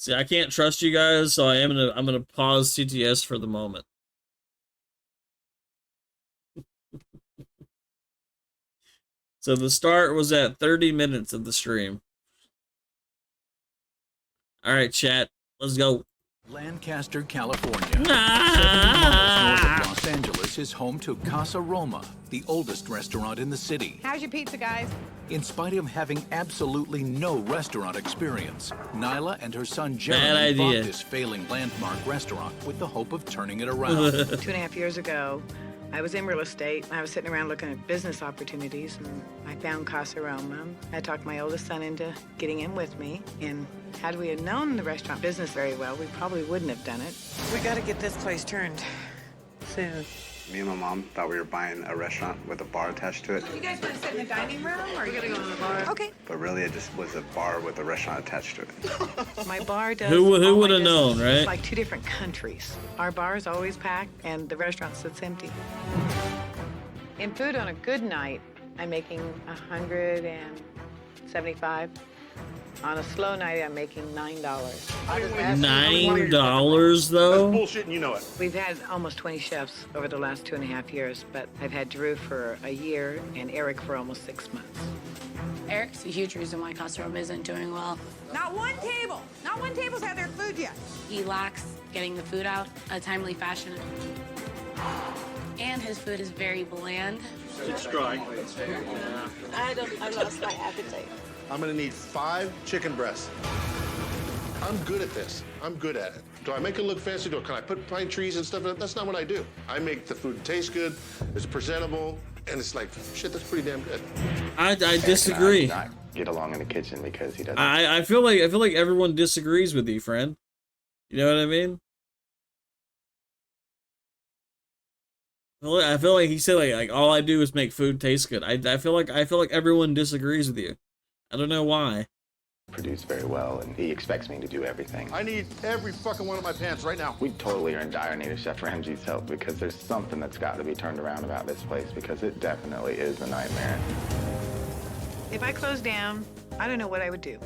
See, I can't trust you guys, so I'm gonna pause TTS for the moment. So the start was at 30 minutes of the stream. All right, chat, let's go. Lancaster, California, 70 miles north of Los Angeles, is home to Casa Roma, the oldest restaurant in the city. How's your pizza, guys? In spite of having absolutely no restaurant experience, Nyla and her son Jeremy bought this failing landmark restaurant with the hope of turning it around. 2.5 years ago, I was in real estate. I was sitting around looking at business opportunities, and I found Casa Roma. I talked my oldest son into getting in with me, and had we had known the restaurant business very well, we probably wouldn't have done it. We got to get this place turned soon. Me and my mom thought we were buying a restaurant with a bar attached to it. You guys want to sit in the dining room, or are you going to go to the bar? Okay. But really, it just was a bar with a restaurant attached to it. My bar does. Who would have known, right? It's like two different countries. Our bar is always packed, and the restaurant sits empty. In food, on a good night, I'm making 175. On a slow night, I'm making $9. $9 though? That's bullshit and you know it. We've had almost 20 chefs over the last 2.5 years, but I've had Drew for a year and Eric for almost 6 months. Eric's a huge reason why Casa Roma isn't doing well. Not one table's had their food yet. He lacks getting the food out in a timely fashion. And his food is very bland. It's dry. I lost my appetite. I'm gonna need 5 chicken breasts. I'm good at this. I'm good at it. Do I make it look fancy? Can I put pine trees and stuff in it? That's not what I do. I make the food taste good, it's presentable, and it's like, shit, that's pretty damn good. I disagree. Not get along in the kitchen because he doesn't. I feel like everyone disagrees with you, friend. You know what I mean? I feel like he said like all I do is make food taste good. I feel like everyone disagrees with you. I don't know why. Produce very well, and he expects me to do everything. I need every fucking one of my pants right now. We totally are in dire need of Chef Ramsay's help because there's something that's got to be turned around about this place because it definitely is a nightmare. If I closed down, I don't know what I would do.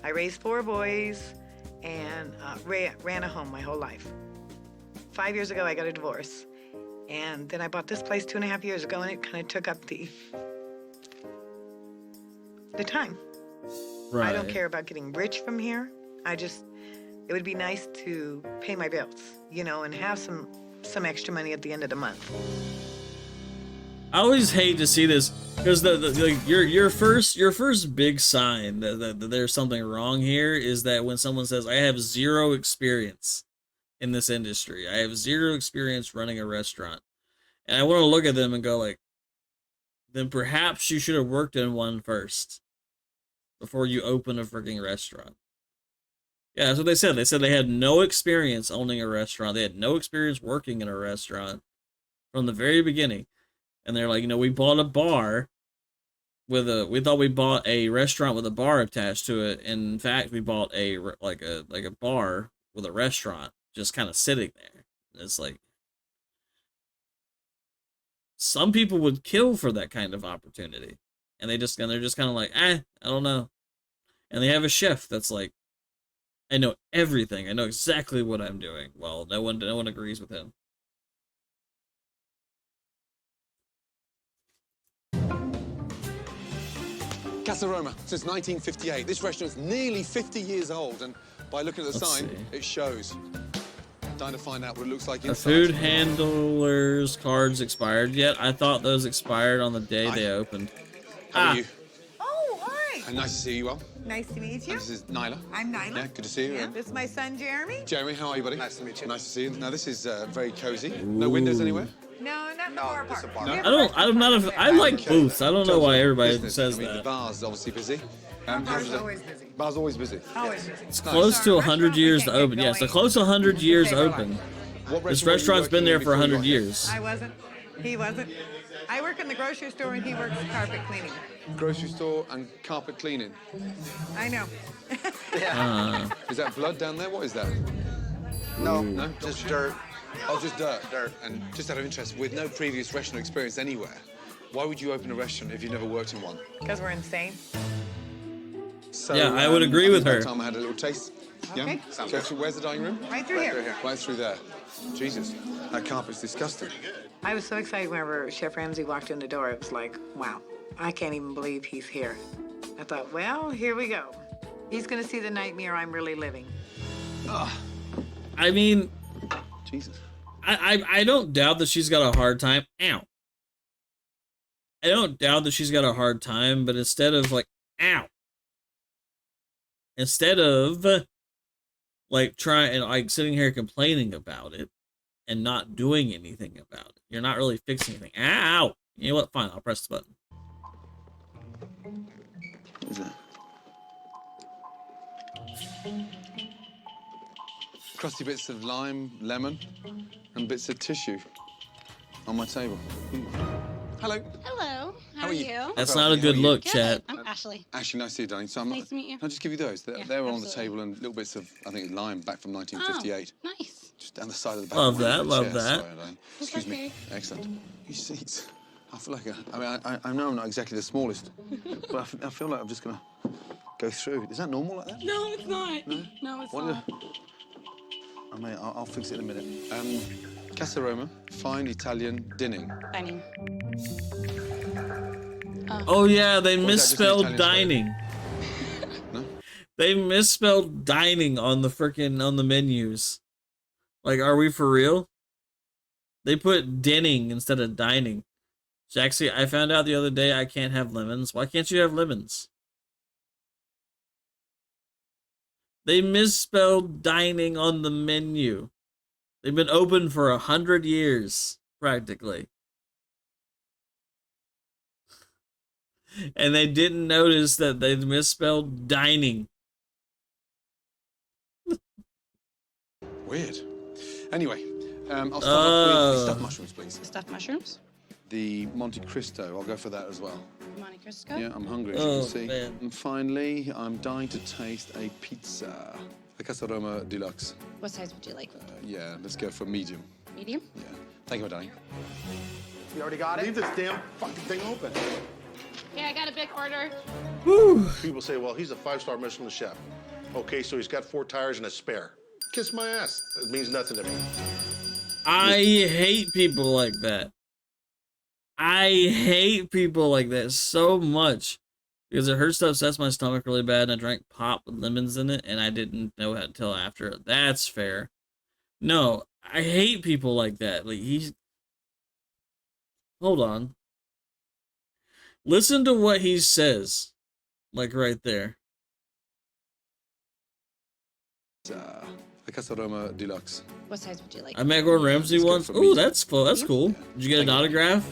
I raised 4 boys and ran a home my whole life. 5 years ago, I got a divorce. And then I bought this place 2.5 years ago, and it kind of took up the time. Right. I don't care about getting rich from here. It would be nice to pay my bills, you know, and have some extra money at the end of the month. I always hate to see this because your first big sign that there's something wrong here is that when someone says I have 0 experience in this industry, I have 0 experience running a restaurant, and I want to look at them and go like, then perhaps you should have worked in one first before you open a freaking restaurant. Yeah, that's what they said. They said they had no experience owning a restaurant. They had no experience working in a restaurant from the very beginning. And they're like, you know, we bought a bar we thought we bought a restaurant with a bar attached to it. And in fact, we bought a bar with a restaurant just kind of sitting there. It's like, some people would kill for that kind of opportunity. And they're just kind of like, I don't know. And they have a chef that's like, I know everything. I know exactly what I'm doing. Well, no one agrees with him. Casa Roma, since 1958. This restaurant's nearly 50 years old, and by looking at the sign, it shows. Time to find out what it looks like inside. The food handler's cards expired yet? I thought those expired on the day they opened. How are you? Oh, hi. And nice to see you all. Nice to meet you. This is Nyla. I'm Nyla. Yeah, good to see you. Yeah, this is my son, Jeremy. Jeremy, how are you, buddy? Nice to meet you. Nice to see you. Now, this is very cozy. No windows anywhere? No, not in the bar part. I like booths. I don't know why everybody says The that. bar's obviously busy. Bar's always busy. Bar's always busy. Always busy. It's close to 100 years to open. Yeah, so close to 100 years open. This restaurant's been there for 100 years. I wasn't. He wasn't. I work in the grocery store and he works carpet cleaning. Grocery store and carpet cleaning. I know. Is that blood down there? What is that? No, just dirt. Oh, just dirt. And just out of interest, with no previous restaurant experience anywhere, why would you open a restaurant if you've never worked in one? Because we're insane. So, Yeah, I would agree with her. That time I had a little taste Okay. Yeah? Sounds good. Where's the dining room? Right through here. Right through there. Jesus, that carpet's disgusting. I was so excited whenever Chef Ramsay walked in the door. It was like, wow, I can't even believe he's here. I thought, well, here we go. He's gonna see the nightmare I'm really living. I mean, Jesus. I don't doubt that she's got a hard time. Ow. I don't doubt that she's got a hard time, but instead of like, ow. Instead of like trying and like sitting here complaining about it and not doing anything about it, you're not really fixing anything. Ow! You know what? Fine, I'll press the button. What is that? Crusty bits of lime, lemon, and bits of tissue on my table. Hello. Hello. How are you? That's not a good look, chat. I'm Ashley. Ashley, nice to see you, darling. So Nice to meet you. I'll just give you those. They're, Yeah, they were on the absolutely. table and little bits of, I think, lime back from 1958. Oh, nice. Just down the side of the back. Love of my that, love chair. that. Sorry, darling. It's Excuse me. okay. Excellent. These seats. I feel like I mean, I know I'm not exactly the smallest, but I feel like I'm just gonna go through. Is that normal like that? No, it's not. No, it's What not. I mean, I'll fix it in a minute. Casa Romano, fine Italian dining. Dining. Oh yeah, they Or is that just an misspelled Italian dining. No? They misspelled dining on the menus. Like, are we for real? They put dinning instead of dining. Jaxie, I found out the other day I can't have lemons. Why can't you have lemons? They misspelled dining on the menu. They've been open for 100 years, practically. And they didn't notice that they misspelled dining. Weird. Anyway, I'll start off with the stuffed mushrooms, please. Stuffed mushrooms. The Monte Cristo, I'll go for that as well. Monte Cristo. Yeah, I'm hungry, as you can see. Man. And finally, I'm dying to taste a pizza. The Casa Romano Deluxe. What size would you like? Yeah, let's go for medium. Medium. Yeah. Thank you, my darling. You already got it? Leave this damn fucking thing open. Yeah, I got a big order. Whew. People say, well, he's a 5-star Michelin chef. Okay, so he's got 4 tires and a spare. Kiss my ass. It means nothing to me. I hate people like that. I hate people like that so much because it hurts to upsets my stomach really bad, and I drank pop with lemons in it, and I didn't know it until after. That's fair. No, I hate people like that. Like, he's... Hold on. Listen to what he says. Like, right there. The Casa Romano Deluxe. What size would you like? I met Gordon Ramsay Let's go once. for Ooh, medium. that's cool. That's cool. Did you get an autograph?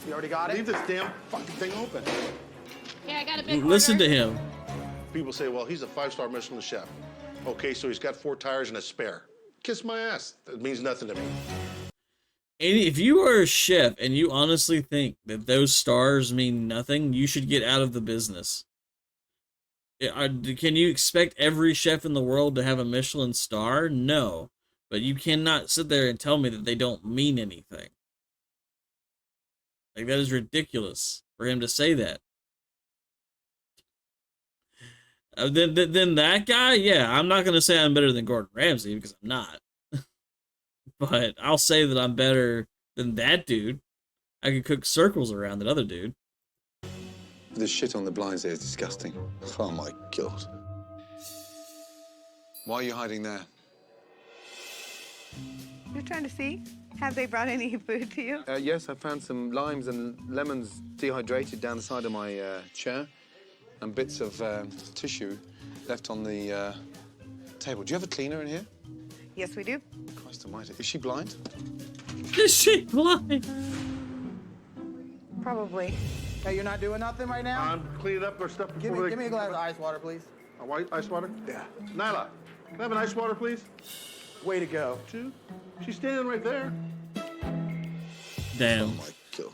You already got it? Leave this damn fucking thing open. Yeah, I got a big order. Listen to him. People say, well, he's a 5-star Michelin chef. Okay, so he's got 4 tires and a spare. Kiss my ass. It means nothing to me. And if you are a chef and you honestly think that those stars mean nothing, you should get out of the business. Can you expect every chef in the world to have a Michelin star? No. But you cannot sit there and tell me that they don't mean anything. Like, that is ridiculous for him to say that. Then that guy, yeah, I'm not going to say I'm better than Gordon Ramsay because I'm not. But I'll say that I'm better than that dude. I can cook circles around that other dude. The shit on the blinds there is disgusting. Oh my God. Why are you hiding there? You're trying to see? Have they brought any food to you? Yes, I found some limes and lemons dehydrated down the side of my chair and bits of tissue left on the table. Do you have a cleaner in here? Yes, we do. Christ almighty. Is she blind? Is she blind? Probably. Hey, you're not doing nothing right now? I'm cleaning up our stuff Give before me a glass of ice water, please. A white ice water? Yeah. Nyla, can I have an ice water, please? Way to go. 2? She's standing right there. Damn. Oh my God.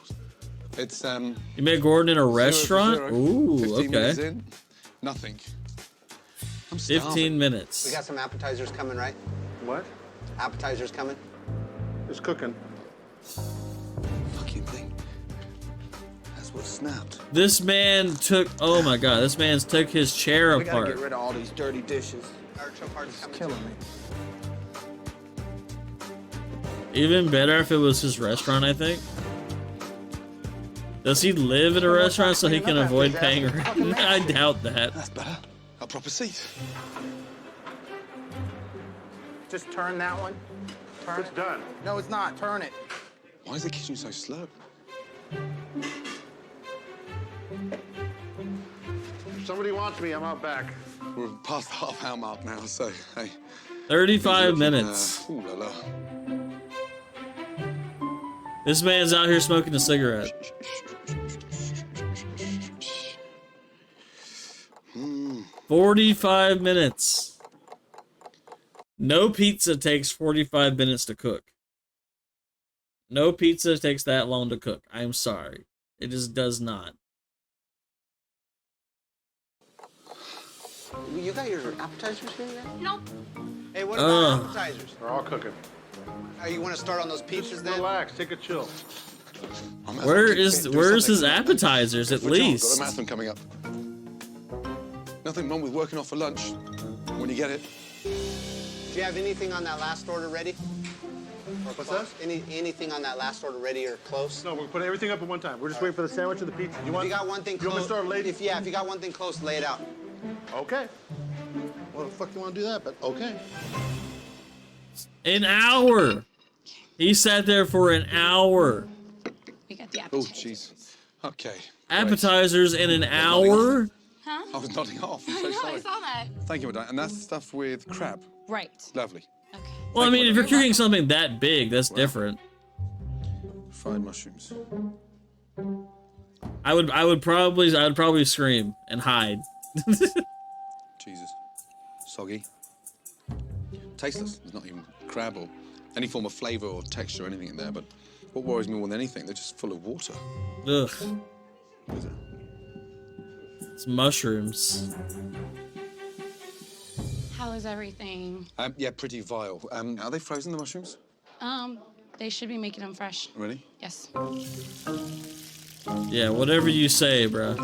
It's You met Gordon in a 0 for restaurant? 0. Ooh, 15 minutes okay. in, nothing. I'm 15 starving. minutes. We got some appetizers coming, right? What? Appetizers coming. It's cooking. Fucking thing has what snapped. This man took, oh my god, this man's took his chair We gotta apart. get rid of all these dirty dishes. It's killing me. Even better if it was his restaurant, I think. Does he live in a restaurant so he can avoid paying rent? I doubt that. That's better. A proper seat. Just turn that one. Turn It's it. done. No, it's not. Turn it. Why is the kitchen so slow? If somebody wants me, I'm out back. We're past the half-hour mark now, so hey. 35 minutes. Ooh la la. This man's out here smoking a cigarette. 45 minutes. No pizza takes 45 minutes to cook. No pizza takes that long to cook. I'm sorry. It just does not. You got your appetizers in there? Nope. Hey, what about appetizers? They're all cooking. You want to start on those pizzas then? Relax, take a chill. Where's his appetizers at least? Got a marathon coming up. Nothing wrong with working off for lunch when you get it. Do you have anything on that last order ready? What's that? Anything on that last order ready or close? No, we're putting everything up at one time. We're just waiting for the sandwich and the pizza. You want? If you got one thing You close. want me to start late? If you got one thing close, lay it out. Okay. Well, the fuck you want to do that? But okay. An hour. He sat there for an hour. We got the Oh, appetizer. jeez. Okay. Appetizers in an hour? Huh? I was nodding off. I'm so No, I sorry. saw that. Thank you, Madonna. And that's stuff with crab. Right. Lovely. Okay. Well, I mean, if you're cooking something that big, that's different. Fried mushrooms. I would probably scream and hide. Jesus. Soggy. Tasteless. There's not even crab or any form of flavor or texture or anything in there, but what worries me more than anything, they're just full of water. Ugh. What is it? It's mushrooms. How is everything? Yeah, pretty vile. Are they frozen, the mushrooms? They should be making them fresh. Really? Yes. Yeah, whatever you say, bro.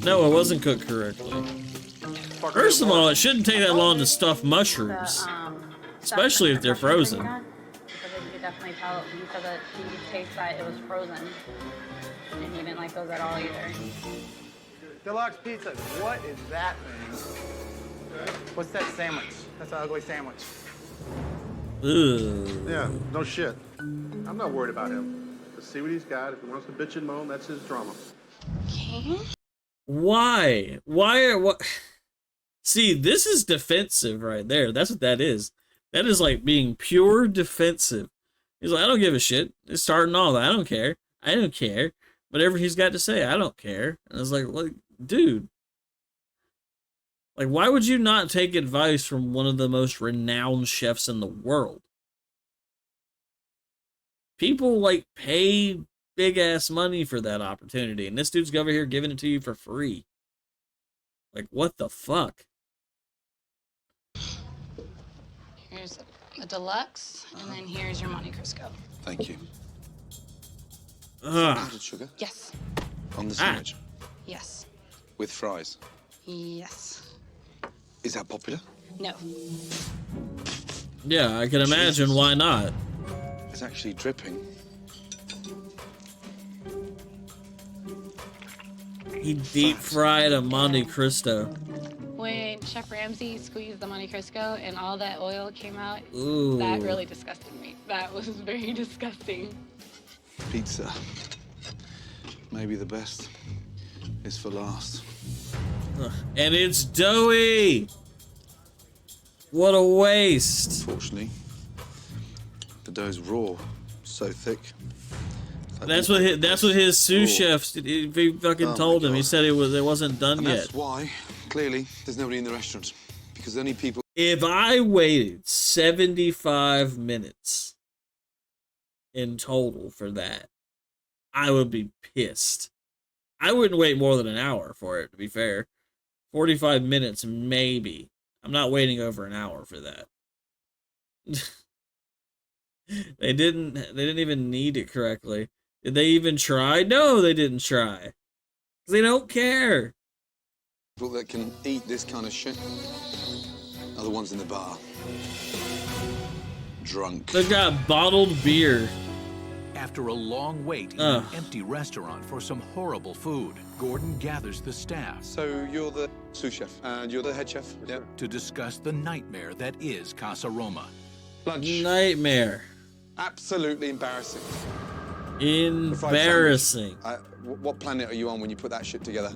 No, it wasn't cooked correctly. First of all, it shouldn't take that long to stuff mushrooms. Especially if they're frozen. Because you could definitely tell, he said that he could taste that it was frozen. And he didn't like those at all either. Deluxe pizza. What is that thing? What's that sandwich? That's an ugly sandwich. Ugh. Yeah, no shit. I'm not worried about him. Let's see what he's got. If he wants to bitch and moan, that's his drama. Okay. Why? What? See, this is defensive right there. That's what that is. That is like being pure defensive. He's like, I don't give a shit. It's starting all that. I don't care. I don't care. Whatever he's got to say, I don't care. And it's like, dude. Like, why would you not take advice from one of the most renowned chefs in the world? People, like, pay big-ass money for that opportunity. And this dude's over here giving it to you for free. Like, what the fuck? Here's the deluxe, and then here's your Monte Cristo. Thank you. Ugh. Added sugar Yes. on the sandwich Yes. with fries. Yes. Is that popular? No. Yeah, I can imagine. Jesus. Why not? It's actually dripping. He deep fried a Monte Cristo. When Chef Ramsay squeezed the Monte Cristo and all that oil came out, Ooh. that really disgusted me. That was very disgusting. Pizza. Maybe the best is for last. And it's doughy. What a waste. Unfortunately, the dough's raw, so thick. That's what his sous chef he fucking told him. He said it wasn't done And yet. that's why clearly there's nobody in the restaurant, because only people. If I waited 75 minutes in total for that, I would be pissed. I wouldn't wait more than an hour for it, to be fair. 45 minutes, maybe. I'm not waiting over an hour for that. They didn't even knead it correctly. Did they even try? No, they didn't try. They don't care. People that can eat this kind of shit are the ones in the bar. Drunk. They've got bottled beer. After a long wait in an empty restaurant for some horrible food, Gordon gathers the staff. So you're the sous chef and you're the head chef? Yeah. To discuss the nightmare that is Casa Roma. Lunch. Nightmare. Absolutely embarrassing. Embarrassing. What planet are you on when you put that shit together?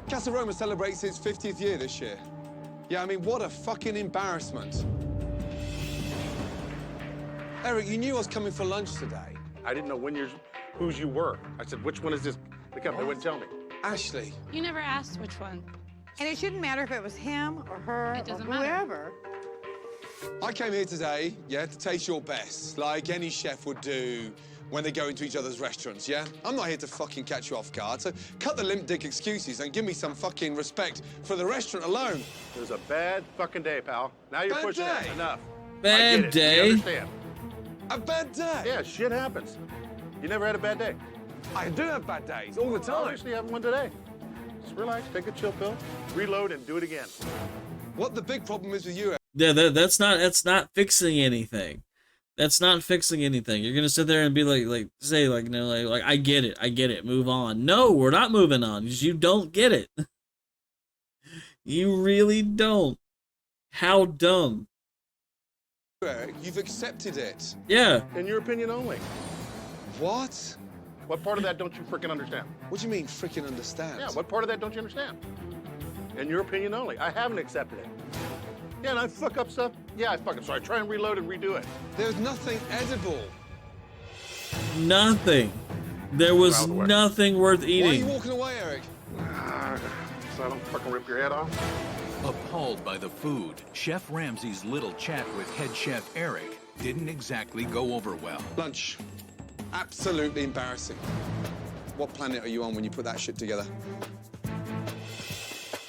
Casa Roma celebrates its 50th year this year. Yeah, I mean, what a fucking embarrassment. Eric, you knew I was coming for lunch today. I didn't know whose you were. I said, which one is this? They wouldn't tell me. Ashley. You never asked which one. And it shouldn't matter if it was him or her It doesn't or matter. whoever. I came here today, yeah, to taste your best, like any chef would do when they go into each other's restaurants, yeah? I'm not here to fucking catch you off guard, so cut the limp dick excuses and give me some fucking respect for the restaurant alone. It was a bad fucking day, pal. Now you're Bad pushing it. day? Enough. Bad I get it. day? You understand? A bad day? Yeah, shit happens. You never had a bad day. I do have bad days, all the time. Obviously, you having one today. Just relax, take a chill pill, reload, and do it again. What the big problem is with you, Eric? Yeah, that's not fixing anything. That's not fixing anything. You're gonna sit there and be like I get it, move on. No, we're not moving on. You don't get it. You really don't. How dumb. Eric, you've accepted it. Yeah. In your opinion only. What? What part of that don't you freaking understand? What do you mean, freaking understand? Yeah, what part of that don't you understand? In your opinion only. I haven't accepted it. Yeah, and I fuck up stuff. Yeah, I fuck up. So I try and reload and redo it. There's nothing edible. Nothing. There was nothing worth eating. Why are you walking away, Eric? So I don't fucking rip your head off. Appalled by the food, Chef Ramsay's little chat with head chef Eric didn't exactly go over well. Lunch. Absolutely embarrassing. What planet are you on when you put that shit together?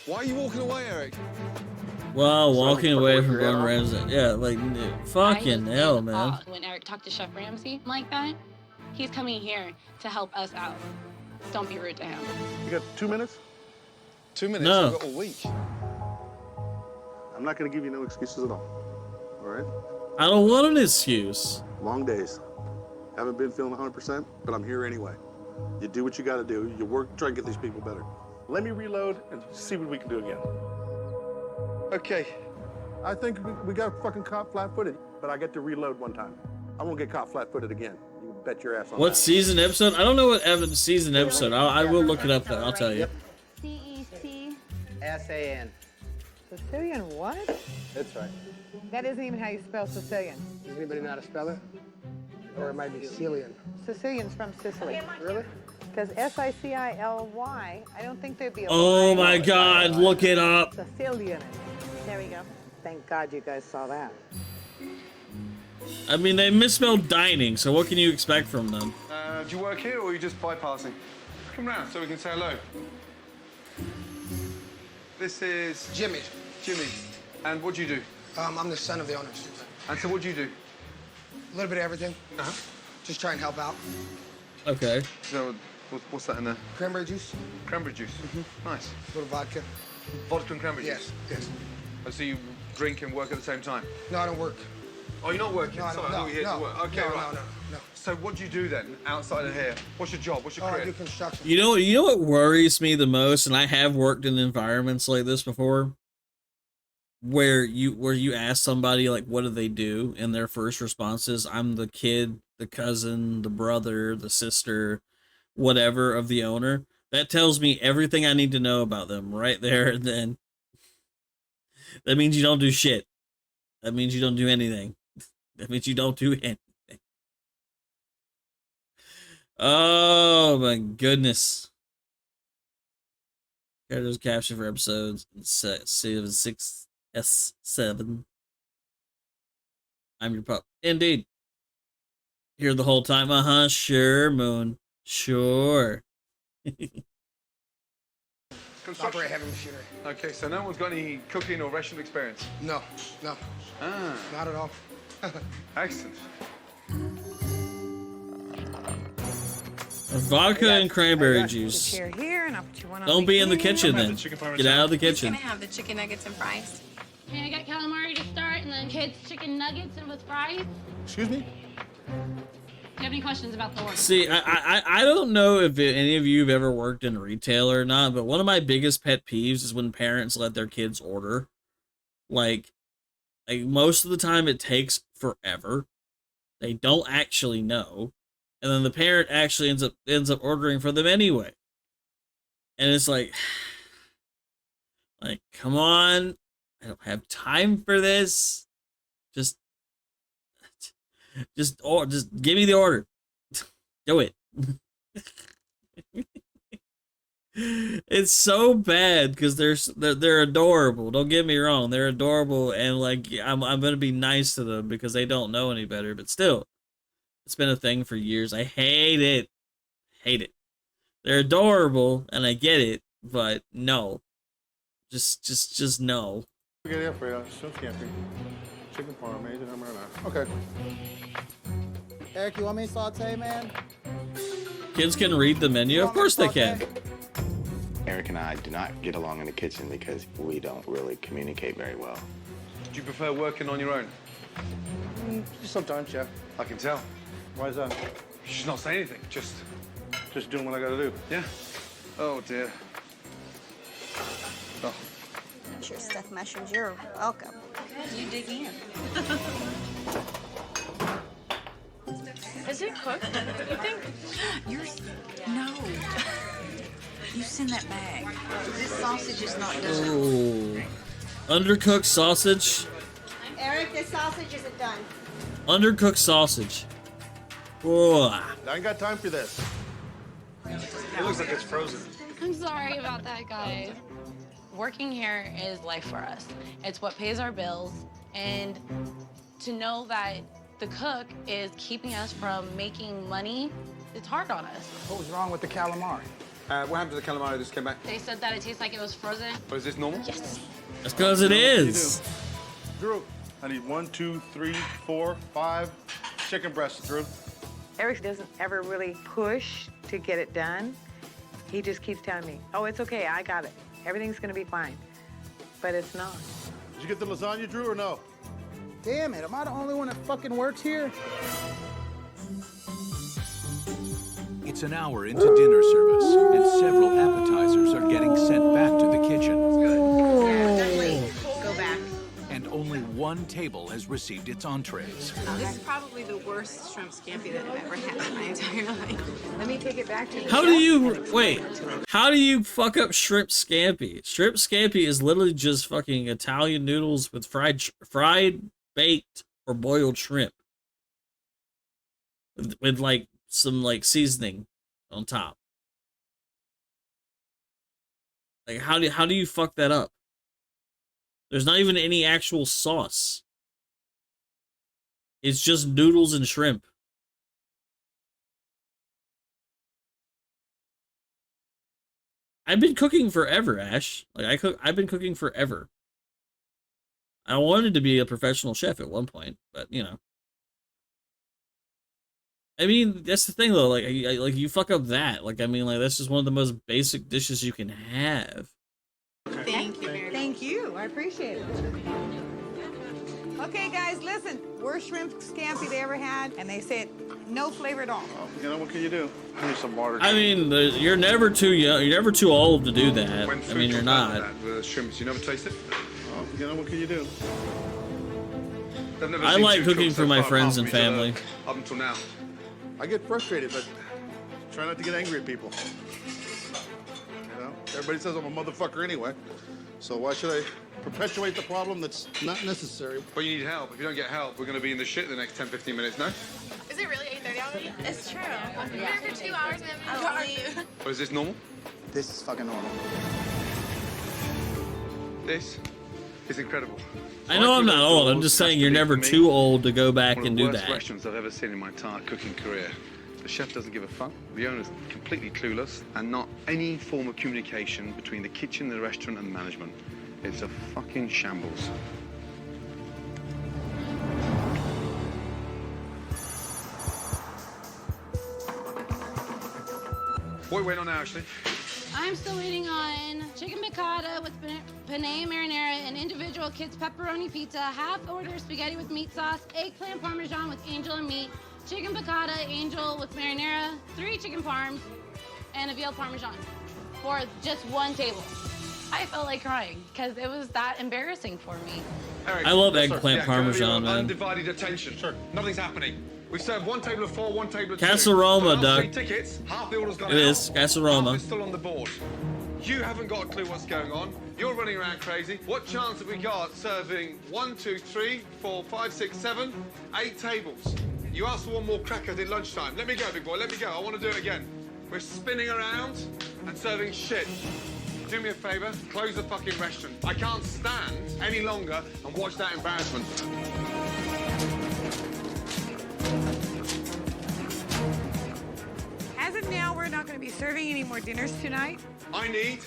Why are you walking away, Eric? Well, walking away from Gordon Ramsay. Yeah, like, fucking hell, man. When Eric talked to Chef Ramsay like that, he's coming here to help us out. Don't be rude to him. You got 2 minutes? 2 minutes? No. I've got a week. I'm not going to give you no excuses at all. All right? I don't want an excuse. Long days. Haven't been feeling 100%, but I'm here anyway. You do what you got to do. You work, try and get these people better. Let me reload and see what we can do again. Okay. I think we got fucking caught flat-footed, but I get to reload one time. I won't get caught flat-footed again. You can bet your ass on What that. season episode? I don't know what season episode. I will look it up though. I'll tell you. C-E-C-S-A-N. Sicilian what? That's right. That isn't even how you spell Sicilian. Does anybody know how to spell it? Or it might be Sicilian. Sicilian's from Sicily. Really? Because S-I-C-I-L-Y, I don't think there'd be a Oh Y. my God! Look it up. Sicilian. There we go. Thank God you guys saw that. I mean, they misspelled dining, so what can you expect from them? Do you work here or are you just bypassing? Come round so we can say hello. This is Jimmy. Jimmy. And what do you do? I'm the son of the owners. And so what do you do? A little bit of everything. Just try and help out. Okay. So, what's that in there? Cranberry juice. Cranberry juice. Nice. A little vodka. Vodka and cranberry Yes, juice? yes. Oh, so you drink and work at the same time? No, I don't work. Oh, you're not working? No, I Sorry, don't. I thought you were here to work. Okay, right. No. So what do you do then, outside of here? What's your job? What's your Oh, career? I do construction. You know what worries me the most, and I have worked in environments like this before, where you ask somebody like what do they do, and their first response is I'm the kid, the cousin, the brother, the sister, whatever of the owner. That tells me everything I need to know about them right there and then. That means you don't do shit. That means you don't do anything. That means you don't do anything. Oh my goodness. Characters captured for episodes 6 S7. I'm your pup. Indeed. Here the whole time. Sure, Moon. Sure. Operate heavy machinery. Okay, so no one's got any cooking or restaurant experience? No. Ah. Not at all. Excellent. Vodka and cranberry juice. Chair here, and I'll put you one on Don't be in the here. kitchen then. Get out of the kitchen. Can I have the chicken nuggets and fries? Okay, I got calamari to start, and then kids chicken nuggets and with fries. Excuse me? Do you have any questions about the order? See, I don't know if any of you have ever worked in retail or not, but one of my biggest pet peeves is when parents let their kids order. Like most of the time it takes forever. They don't actually know. And then the parent actually ends up ordering for them anyway. And it's like come on, I don't have time for this. Just give me the order. Do it. It's so bad because they're adorable. Don't get me wrong, they're adorable, and like I'm gonna be nice to them because they don't know any better. But still, it's been a thing for years. I hate it. Hate it. They're adorable, and I get it, but no. Just no. Get it for you. Shrimp scampi. Chicken parmesan and marinara. Okay. Eric, you want me to saute, man? Kids can read the menu. Of course they can. Eric and I do not get along in the kitchen because we don't really communicate very well. Do you prefer working on your own? Sometimes, yeah. I can tell. Why is that? She's not saying anything, just doing what I gotta do. Yeah. Oh, dear. Oh. That's your stuffed mushrooms. You're welcome. You dig in. Is it cooked, you think? No. You send that bag. This sausage is not done. Ooh. Undercooked sausage. Eric, this sausage isn't done. Undercooked sausage. Whoa. I ain't got time for this. It looks like it's frozen. I'm sorry about that, guys. Working here is life for us. It's what pays our bills, and to know that the cook is keeping us from making money, it's hard on us. What was wrong with the calamari? What happened to the calamari that just came back? They said that it tastes like it was frozen. Oh, is this normal? Yes. That's because it is. Drew, I need 1, 2, 3, 4, 5 chicken breasts, Drew. Eric doesn't ever really push to get it done. He just keeps telling me, oh, it's okay, I got it. Everything's gonna be fine. But it's not. Did you get the lasagna, Drew, or no? Damn it, am I the only one that fucking works here? It's an hour into dinner service, and several appetizers are getting sent back to the kitchen. Yeah, definitely go back. And only one table has received its entrees. This is probably the worst shrimp scampi that I've ever had in my entire life. Let me take it back to the How do you wait? How do you fuck up shrimp scampi? Shrimp scampi is literally just fucking Italian noodles with fried, baked, or boiled shrimp with like some like seasoning on top. Like how do you fuck that up? There's not even any actual sauce. It's just noodles and shrimp. I've been cooking forever, Ash. Like I've been cooking forever. I wanted to be a professional chef at one point, but you know. I mean, that's the thing though. Like you fuck up that. Like I mean, like that's just one of the most basic dishes you can have. Thank you. Thank you. I appreciate it. Okay, guys, listen. Worst shrimp scampi they ever had, and they said no flavor at all. Well, you know, what can you do? I need some water. I mean, you're never too young. You're never too old to do that. When I mean, you're not. The shrimps, you never taste it? Well, you know, what can you do? I've never I seen like two cooking cooks for so my far friends apart and from each family. other Up until now. I get frustrated, but try not to get angry at people. You know, everybody says I'm a motherfucker anyway. So why should I perpetuate the problem that's not necessary? But you need help. If you don't get help, we're going to be in the shit the next 10, 15 minutes, no? Is it really 8:30 already? It's true. We've been here for 2 hours and I don't leave. Or is this normal? This is fucking normal. This is incredible. I know I'm not old. I'm just saying you're never too old to go back and do One of the worst that. restaurants I've ever seen in my entire cooking career. The chef doesn't give a fuck. The owner's completely clueless, and not any form of communication between the kitchen, the restaurant, and the management. It's a fucking shambles. What are we waiting on now, Ashley? I'm still waiting on chicken piccata with penne marinara and individual kids pepperoni pizza, half order spaghetti with meat sauce, eggplant parmesan with angel and meat, chicken piccata angel with marinara, 3 chicken parms, and a veal parmesan for just 1 table. I felt like crying because it was that embarrassing for me. Eric, I love eggplant parmesan, man. Undivided attention. Sure. Nothing's happening. We served 1 table of 4, 1 table of 2. Casa Roma, For Doug. 3 tickets, half the order's gone It is, Casa Roma. Half is still on the board. You haven't got a clue what's going on. You're running around crazy. What chance have we got serving 1, 2, 3, 4, 5, 6, 7, 8 tables? You asked for 1 more cracker at lunchtime. Let me go, big boy, let me go. I want to do it again. We're spinning around and serving shit. Do me a favor, close the fucking restaurant. I can't stand any longer and watch that embarrassment. As of now, we're not going to be serving any more dinners tonight. I need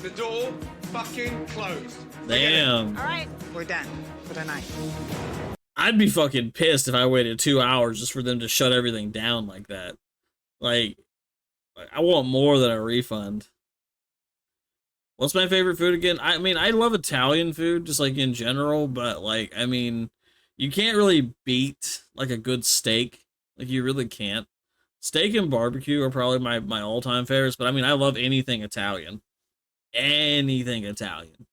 the door fucking closed. Damn. All right, we're done for the night. I'd be fucking pissed if I waited 2 hours just for them to shut everything down like that. Like I want more than a refund. What's my favorite food again? I mean, I love Italian food, just like in general, but like, I mean, you can't really beat like a good steak. Like you really can't. Steak and barbecue are probably my all-time favorites, but I mean, I love anything Italian. Anything Italian.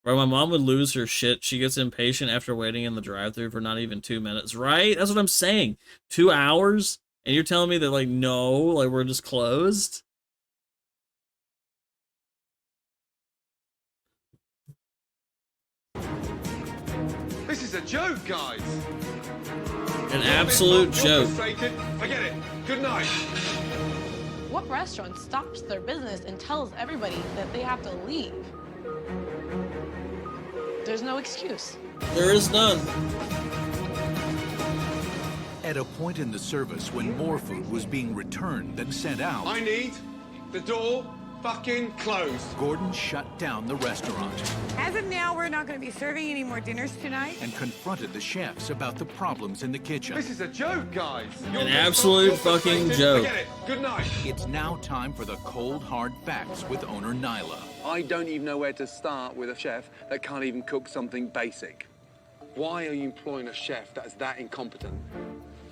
Bro, my mom would lose her shit. She gets impatient after waiting in the drive-thru for not even 2 minutes, right? That's what I'm saying. 2 hours? And you're telling me that, like, no, like, we're just closed? This is a joke, guys. An absolute joke. Forget it. Good night. What restaurant stops their business and tells everybody that they have to leave? There's no excuse. There is none. At a point in the service when more food was being returned than sent out, I need the door fucking closed. Gordon shut down the restaurant As of now, we're not going to be serving any more dinners tonight. and confronted the chefs about the problems in the kitchen. This is a joke, guys. An absolute fucking joke. Forget it. Good night. It's now time for the cold, hard facts with owner Nyla. I don't even know where to start with a chef that can't even cook something basic. Why are you employing a chef that's that incompetent?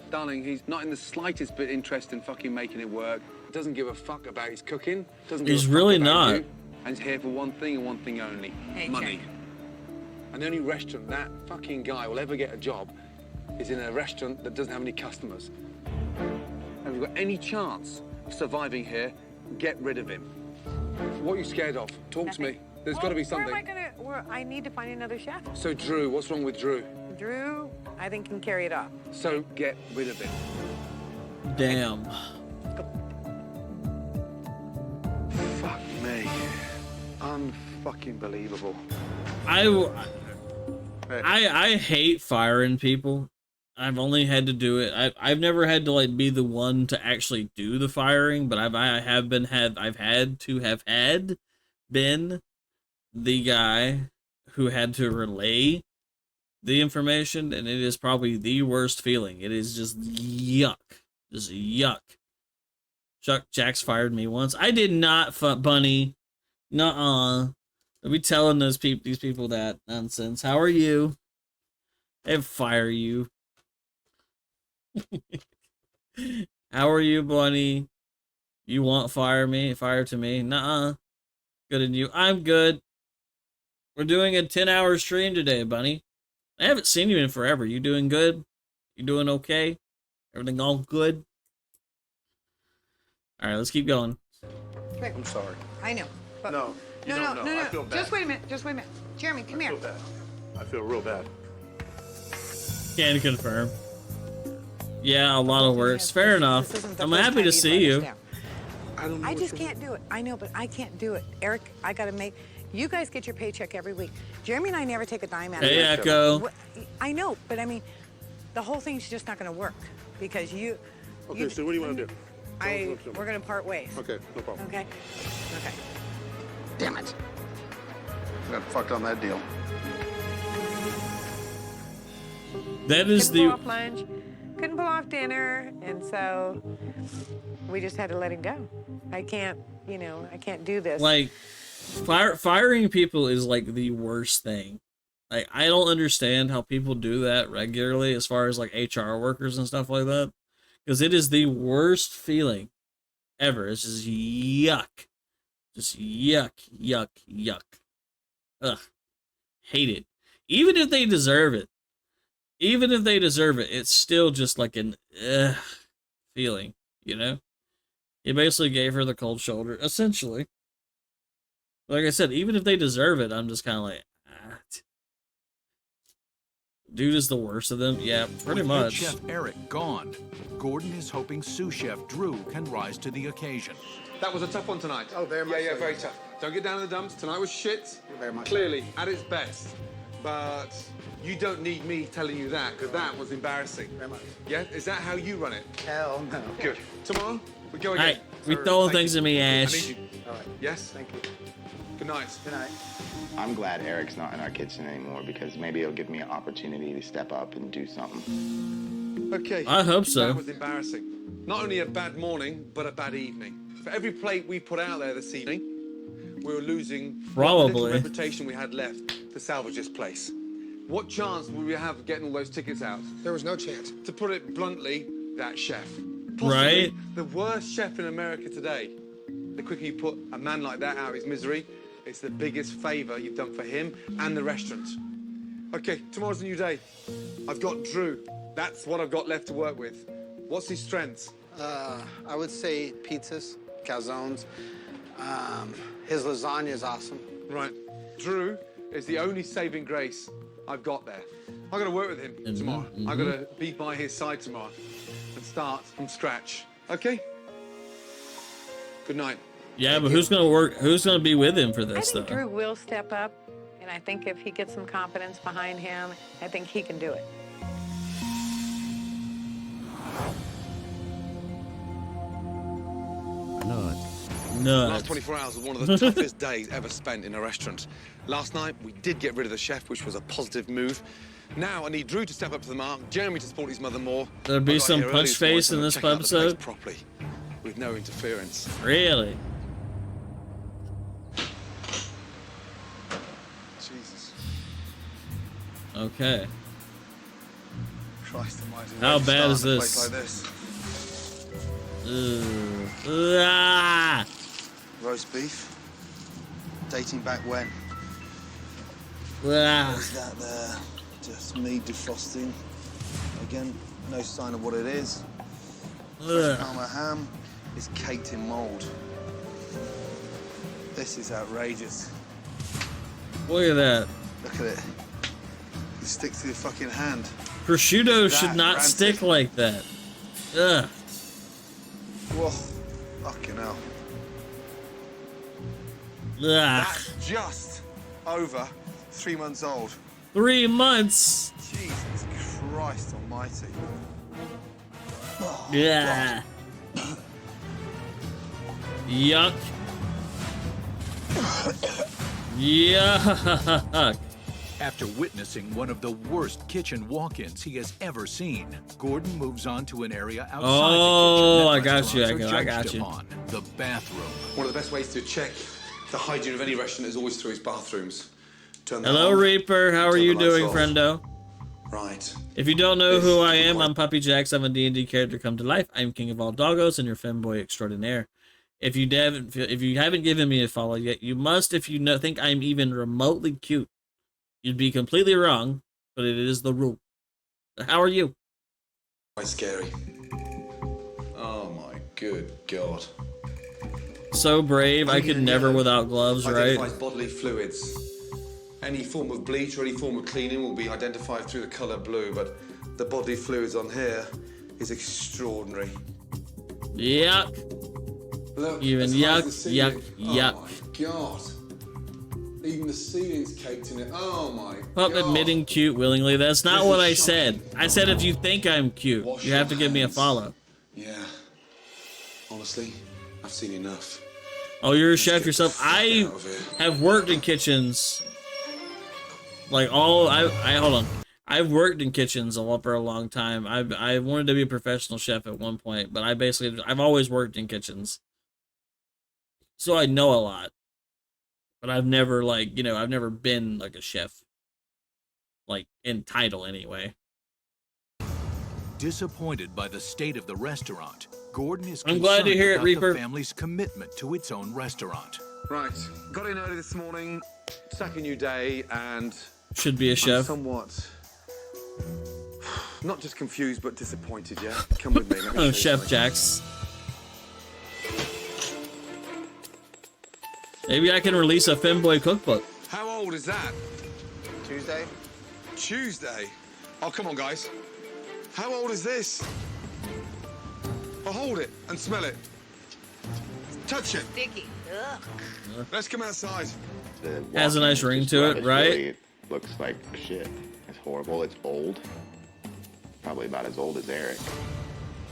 Darling, he's not in the slightest bit interested in fucking making it work. Doesn't give a fuck about his cooking. Doesn't give He's a fuck really about not. you, and he's here for one thing and one thing only. Money. And the only restaurant that fucking guy will ever get a job is in a restaurant that doesn't have any customers. Have you got any chance of surviving here? Get rid of him. What are you scared of? Talk to me. There's got to be something. I need to find another chef. So, Drew, what's wrong with Drew? Drew, I think, can carry it off. So, get rid of him. Damn. Fuck me. Unfucking believable. I hate firing people. I've only had to do it. I've never had to like be the one to actually do the firing, but I've had been the guy who had to relay the information, and it is probably the worst feeling. It is just yuck. Just yuck. Jax fired me once. I did not, Bunny. Nuh-uh. Don't be telling these people that nonsense. How are you? They'd fire you. How are you, Bunny? You want fire to me? Nuh-uh. Good in you. I'm good. We're doing a 10-hour stream today, Bunny. I haven't seen you in forever. You doing good? You doing okay? Everything all good? All right, let's keep going. I'm sorry. I know. But No, you don't know. I feel bad. Just wait a minute. Just wait a minute. Jeremy, come here. I feel real bad. Can confirm. Yeah, a lot of works. Fair enough. I'm happy to see you. I just can't do it. I know, but I can't do it. Eric, I got to make... You guys get your paycheck every week. Jeremy and I never take a dime out of it. Hey, Echo. I know, but I mean, the whole thing's just not going to work because you... Okay, so what do you want to do? We're going to part ways. Okay, no problem. Okay? Okay. Damn it. Got fucked on that deal. That is Couldn't pull off lunch, couldn't pull off dinner, and so we just had to let it go. I can't, you know, I can't do this. Like, firing people is like the worst thing. Like, I don't understand how people do that regularly as far as like HR workers and stuff like that. Because it is the worst feeling ever. It's just yuck. Just yuck, yuck, yuck. Ugh. Hate it. Even if they deserve it. Even if they deserve it, it's still just like an feeling, you know? He basically gave her the cold shoulder, essentially. Like I said, even if they deserve it, I'm just kind of like, dude is the worst of them. Yeah, pretty much. Chef Eric gone, Gordon is hoping sous chef Drew can rise to the occasion. That was a tough one tonight. Oh, very much. Yeah, so. very tough. Don't get down in the dumps. Tonight was shit. Very much. Clearly, at its best. But you don't need me telling you that, because that was embarrassing. Very much. Yeah? Is that how you run it? Hell no. Good. Tomorrow, we go again. Hey, we throwing things at me, I Ash. need you. All right. Yes? Thank you. Good night. Good night. I'm glad Eric's not in our kitchen anymore because maybe it'll give me an opportunity to step up and do something. Okay. I hope so. That was embarrassing. Not only a bad morning, but a bad evening. For every plate we put out there this evening, we were losing Probably what little reputation we had left to salvage this place. What chance would we have of getting all those tickets out? There was no chance. To put it bluntly, that chef. Possibly Right? the worst chef in America today. The quicker you put a man like that out of his misery, it's the biggest favor you've done for him and the restaurant. Okay, tomorrow's a new day. I've got Drew. That's what I've got left to work with. What's his strengths? I would say pizzas, calzones. His lasagna is awesome. Right. Drew is the only saving grace I've got there. I've got to work with him tomorrow. I've got to be by his side tomorrow and start from scratch. Okay? Good night. Yeah, but who's gonna work? Who's gonna be with him for I this think though? Drew will step up, and I think if he gets some confidence behind him, I think he can do it. No. Last 24 hours was one of the toughest days ever spent in a restaurant. Last night, we did get rid of the chef, which was a positive move. Now, I need Drew to step up to the mark, Jeremy to support his mother more. There'll be I got some here early punch this morning, face so in I'm this gonna check out the place episode? properly, with no interference. Really? Jesus. Okay. Christ almighty. How where to bad start is in a place this? like this? Ah! Roast beef. Dating back when? Ah! Is that there? Just meat defrosting. Again, no sign of what it is. Ugh. Parma ham is caked in mold. This is outrageous. Look at that. Look at it. It sticks to your fucking hand. Prosciutto should That not rancid. stick like that. Ugh. Whoa. Fucking hell. Ugh. That's just over 3 months old. 3 months. Jesus Christ almighty. Oh, Yeah. Yuck. Yuck. After witnessing one of the worst kitchen walk-ins he has ever seen, Gordon moves on to an area outside Oh, the I kitchen that got you, restaurants are I got judged you. upon, the bathroom. One of the best ways to check the hygiene of any restaurant is always through its bathrooms. Turn that Hello, on. Reaper. How are Turn you the lights doing, off. friendo? Right. If you don't know This who I is am, quite- I'm Puppy Jax. I'm a D&D character come to life. I'm king of all doggos and your femboy extraordinaire. If you haven't given me a follow yet, you must. If you think I'm even remotely cute, you'd be completely wrong, but it is the rule. How are you? Quite scary. Oh my good God. So brave. I could never without gloves, right? Identifies bodily fluids. Any form of bleach or any form of cleaning will be identified through the colour blue, but the bodily fluids on here is extraordinary. Yuck. Look, Even as high as the yuck, ceiling. yuck. Oh my God. Even the ceiling's caked in it. Oh my Pup God. admitting cute willingly. That's not This what is I said. I said if you think I'm cute, Wash you have to your give me a hands. follow. Yeah. Honestly, I've seen enough. Oh, you're a Let's chef get the yourself. fuck I out of here. have worked in kitchens. Like I hold on. I've worked in kitchens for a long time. I wanted to be a professional chef at one point, but I've always worked in kitchens, so I know a lot. But I've never I've never been like a chef, like in title anyway. Disappointed by the state of the restaurant, Gordon is I'm glad to hear it, about Reaper. the family's commitment to its own restaurant. Right, got in early this morning, second new day, and should be a chef. I'm somewhat, not just confused, but disappointed, yeah? Come with me, let me show you Chef something. Jax. Maybe I can release a Femboy cookbook. How old is that? Tuesday. Tuesday? Oh, come on, guys. How old is this? Oh, hold it and smell it. Touch it. Sticky. Ugh. Let's come outside. Has a nice ring to it, right? Really looks like shit. It's horrible. It's old. Probably about as old as Eric.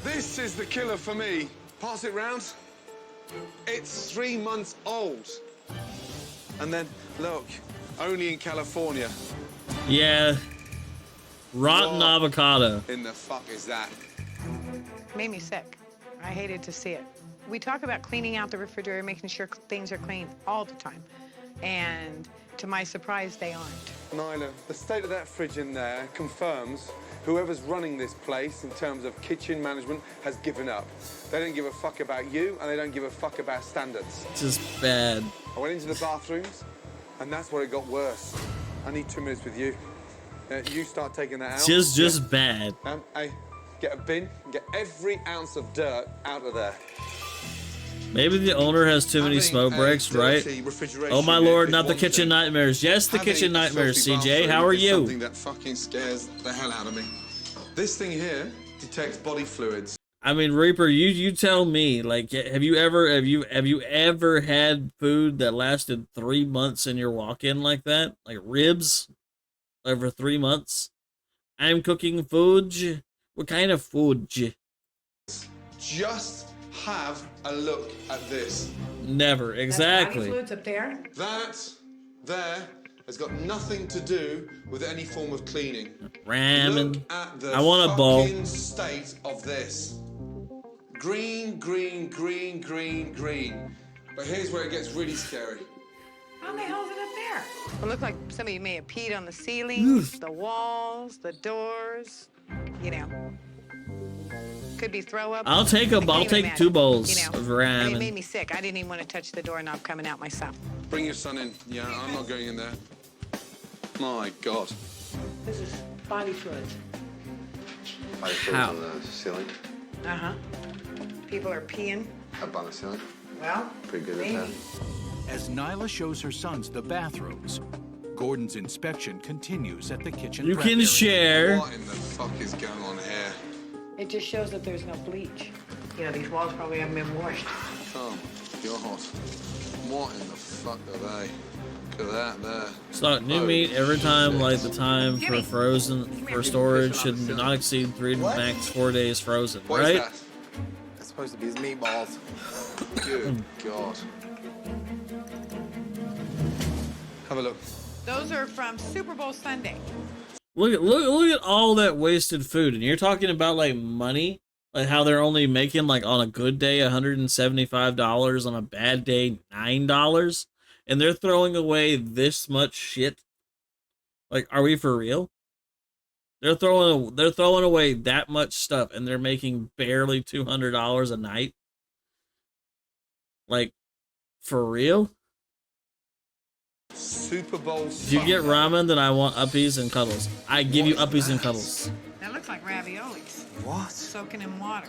This is the killer for me. Pass it round. It's 3 months old. And then, look, only in California. Yeah. Rotten What avocado. in the fuck is that? Made me sick. I hated to see it. We talk about cleaning out the refrigerator, making sure things are clean all the time. And to my surprise, they aren't. Nyla, the state of that fridge in there confirms whoever's running this place in terms of kitchen management has given up. They don't give a fuck about you, and they don't give a fuck about standards. Just bad. I went into the bathrooms, and that's where it got worse. I need 2 minutes with you. You start taking that out. Just bad. Hey, get a bin and get every ounce of dirt out of there. Maybe the owner has too many smoke breaks, right? Oh my lord, not the kitchen nightmares. Yes, the kitchen nightmares, CJ. How are you? Something that fucking scares the hell out of me. This thing here detects body fluids. I mean, Reaper, you tell me. Like, have you ever had food that lasted 3 months in your walk-in like that? Like ribs over 3 months? I'm cooking food. What kind of food? Just have a look at this. Never, exactly. Body fluids up there. That there has got nothing to do with any form of cleaning. Ramen. Look at the I want a bowl. fucking state of this. Green, green, green, green, green. But here's where it gets really scary. How the hell is it up there? It looked like somebody may have peed on the ceilings, the walls, the doors. You know. Could be throw up. I'll take imagine, 2 bowls you know. of I mean, it ramen. made me sick. I didn't even want to touch the doorknob coming out myself. Bring your son in. Yeah, I'm not going in there. My God. This is body fluids. Body fluids on the ceiling. Uh-huh. People are peeing. Up on the ceiling. Well, Pretty good maybe. at that. As Nyla shows her sons the bathrooms, Gordon's inspection continues at the kitchen. You prep can area. share. What in the fuck is going on here? It just shows that there's no bleach. You know, these walls probably haven't been washed. Oh, God. What in the fuck are they? Look at that there. Stock new meat every time, like the time for frozen for storage should not exceed 3 to max 4 days frozen, What is right? that? That's supposed to be his meatballs. Good God. Have a look. Those are from Super Bowl Sunday. Look at all that wasted food, and you're talking about like money, like how they're only making like on a good day $175, on a bad day $9, and they're throwing away this much shit. Like, are we for real? They're throwing away that much stuff, and they're making barely $200 a night. Like, for real? Super Bowl If you get ramen, then I want uppies and cuddles. I give you uppies and cuddles. That looks like raviolis. What? Soaking in water.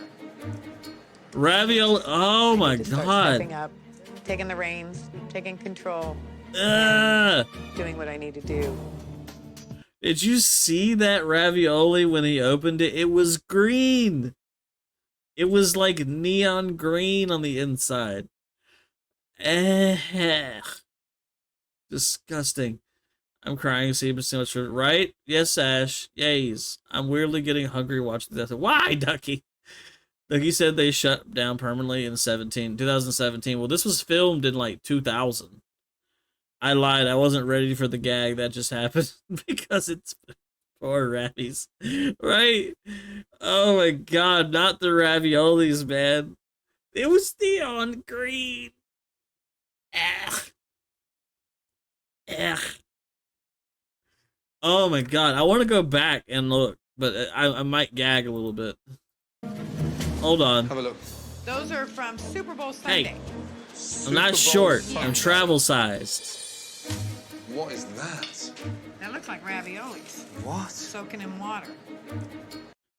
Ravioli. Oh my Just start god. stepping up, taking the reins, taking control, Ugh. doing what I need to do. Did you see that ravioli when he opened it? It was green. It was like neon green on the inside. Disgusting. I'm crying, see so much for right? Yes, Ash. Yays. I'm weirdly getting hungry watching this. Why, Ducky? Ducky said they shut down permanently in 2017. Well, this was filmed in like 2000. I lied. I wasn't ready for the gag that just happened because it's Poor Rabbies. Right? Oh my god, not the raviolis, man. It was neon green. Ugh. Ugh. Oh my god, I want to go back and look, but I might gag a little bit. Hold on. Have a look. Those are from Super Bowl Sunday. Hey, I'm not short. I'm travel sized. What is that? That looks like raviolis. What? Soaking in water.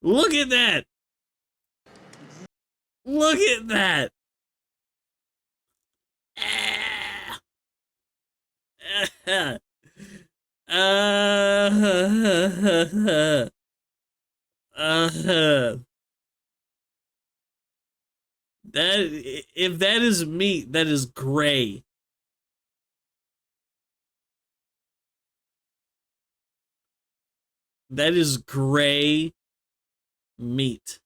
Look at that. Look at that. That, if that is meat, that is gray. That is gray meat.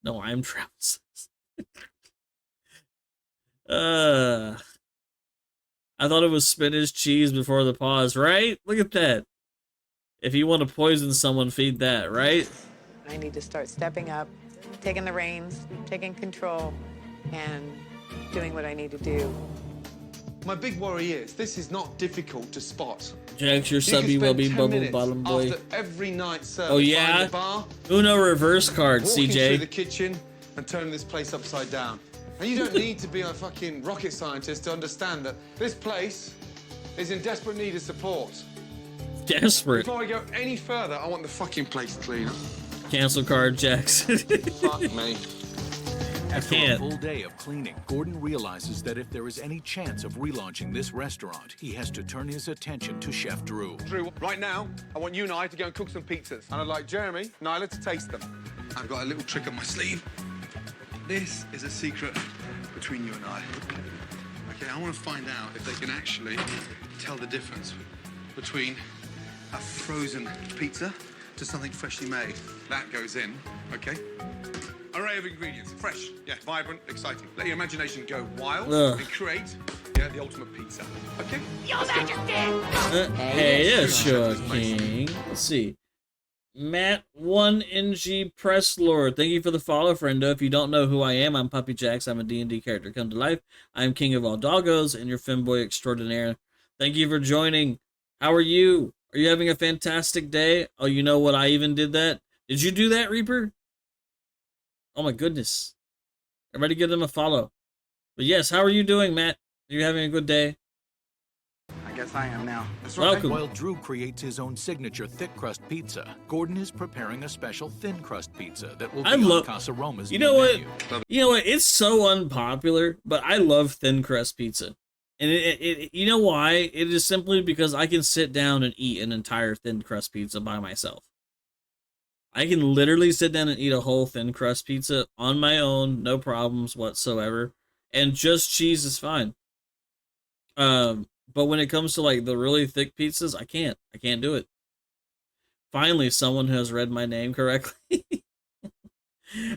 No, I'm Travis. I thought it was spinach cheese before the pause, right? Look at that. If you want to poison someone, feed that, right? I need to start stepping up, taking the reins, taking control, and doing what I need to do. My big worry is this is not difficult to spot. Jax, your subby will be bubble bottom boy. After every night service, oh yeah, bar, Uno reverse card, walking CJ. through the kitchen and turning this place upside down. And you don't need to be a fucking rocket scientist to understand that this place is in desperate need of support. Desperate. Before I go any further, I want the fucking place clean. Cancel card, Jax. Fuck me. After a full day of cleaning, Gordon realizes that if there is any chance of relaunching this restaurant, he has to turn his attention to Chef Drew. Drew, right now, I want you and I to go and cook some pizzas. And I'd like Jeremy, Nyla to taste them. I've got a little trick up my sleeve. This is a secret between you and I. Okay, I want to find out if they can actually tell the difference between a frozen pizza to something freshly made. That goes in, okay? Array of ingredients, fresh, yeah, vibrant, exciting. Let your imagination go wild and create, the ultimate pizza. Okay? Your Majesty! Hey, yes, your king. Let's see. Matt 1NG Press Lord, thank you for the follow, friendo. If you don't know who I am, I'm Puppy Jax. I'm a D&D character come to life. I'm king of all doggos and your femboy extraordinaire. Thank you for joining. How are you? Are you having a fantastic day? Oh, you know what? I even did that. Did you do that, Reaper? Oh my goodness. Everybody give them a follow. But yes, how are you doing, Matt? Are you having a good day? I guess I am now. Welcome. While Drew creates his own signature thick crust pizza, Gordon is preparing a special thin crust pizza that will be on Casa Roma's You know what? menu. You know what? It's so unpopular, but I love thin crust pizza. And you know why? It is simply because I can sit down and eat an entire thin crust pizza by myself. I can literally sit down and eat a whole thin crust pizza on my own, no problems whatsoever. And just cheese is fine. But when it comes to like the really thick pizzas, I can't do it. Finally, someone has read my name correctly.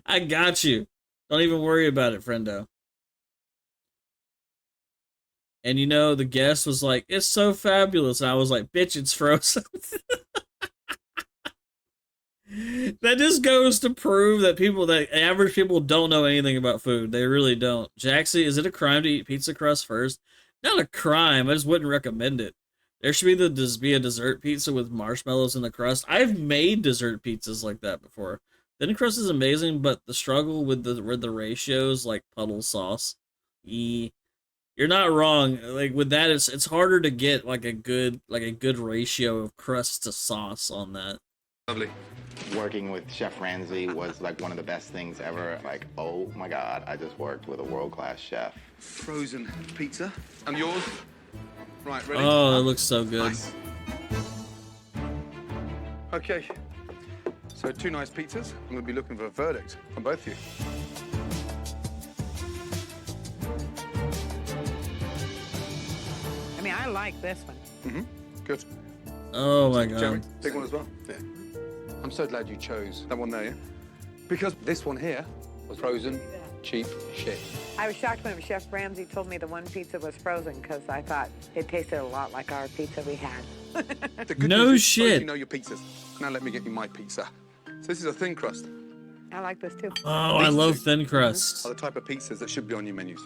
I got you. Don't even worry about it, friendo. And you know, the guest was like, it's so fabulous. And I was like, bitch, it's frozen. That just goes to prove that average people don't know anything about food. They really don't. Jaxie, is it a crime to eat pizza crust first? Not a crime. I just wouldn't recommend it. There should be a dessert pizza with marshmallows in the crust. I've made dessert pizzas like that before. Thin crust is amazing, but the struggle with the ratios, like puddle sauce, you're not wrong. Like with that, it's harder to get like a good ratio of crust to sauce on that. Lovely. Working with Chef Ramsay was like one of the best things ever. Like, oh my God, I just worked with a world-class chef. Frozen pizza. And yours? Right, ready? Oh, that looks so good. Nice. Okay. So 2 nice pizzas. I'm going to be looking for a verdict from both of you. I mean, I like this one. Mm-hmm. Good. Oh my God. Jeremy, take one as well. Yeah. I'm so glad you chose that one there, yeah? Because this one here was frozen cheap shit. I was shocked when Chef Ramsay told me the one pizza was frozen because I thought it tasted a lot like our pizza we had. The good No news is, shit. you know your pizzas. Now let me get you my pizza. So this is a thin crust. I like this too. Oh, I love thin crust. Are the type of pizzas that should be on your menus.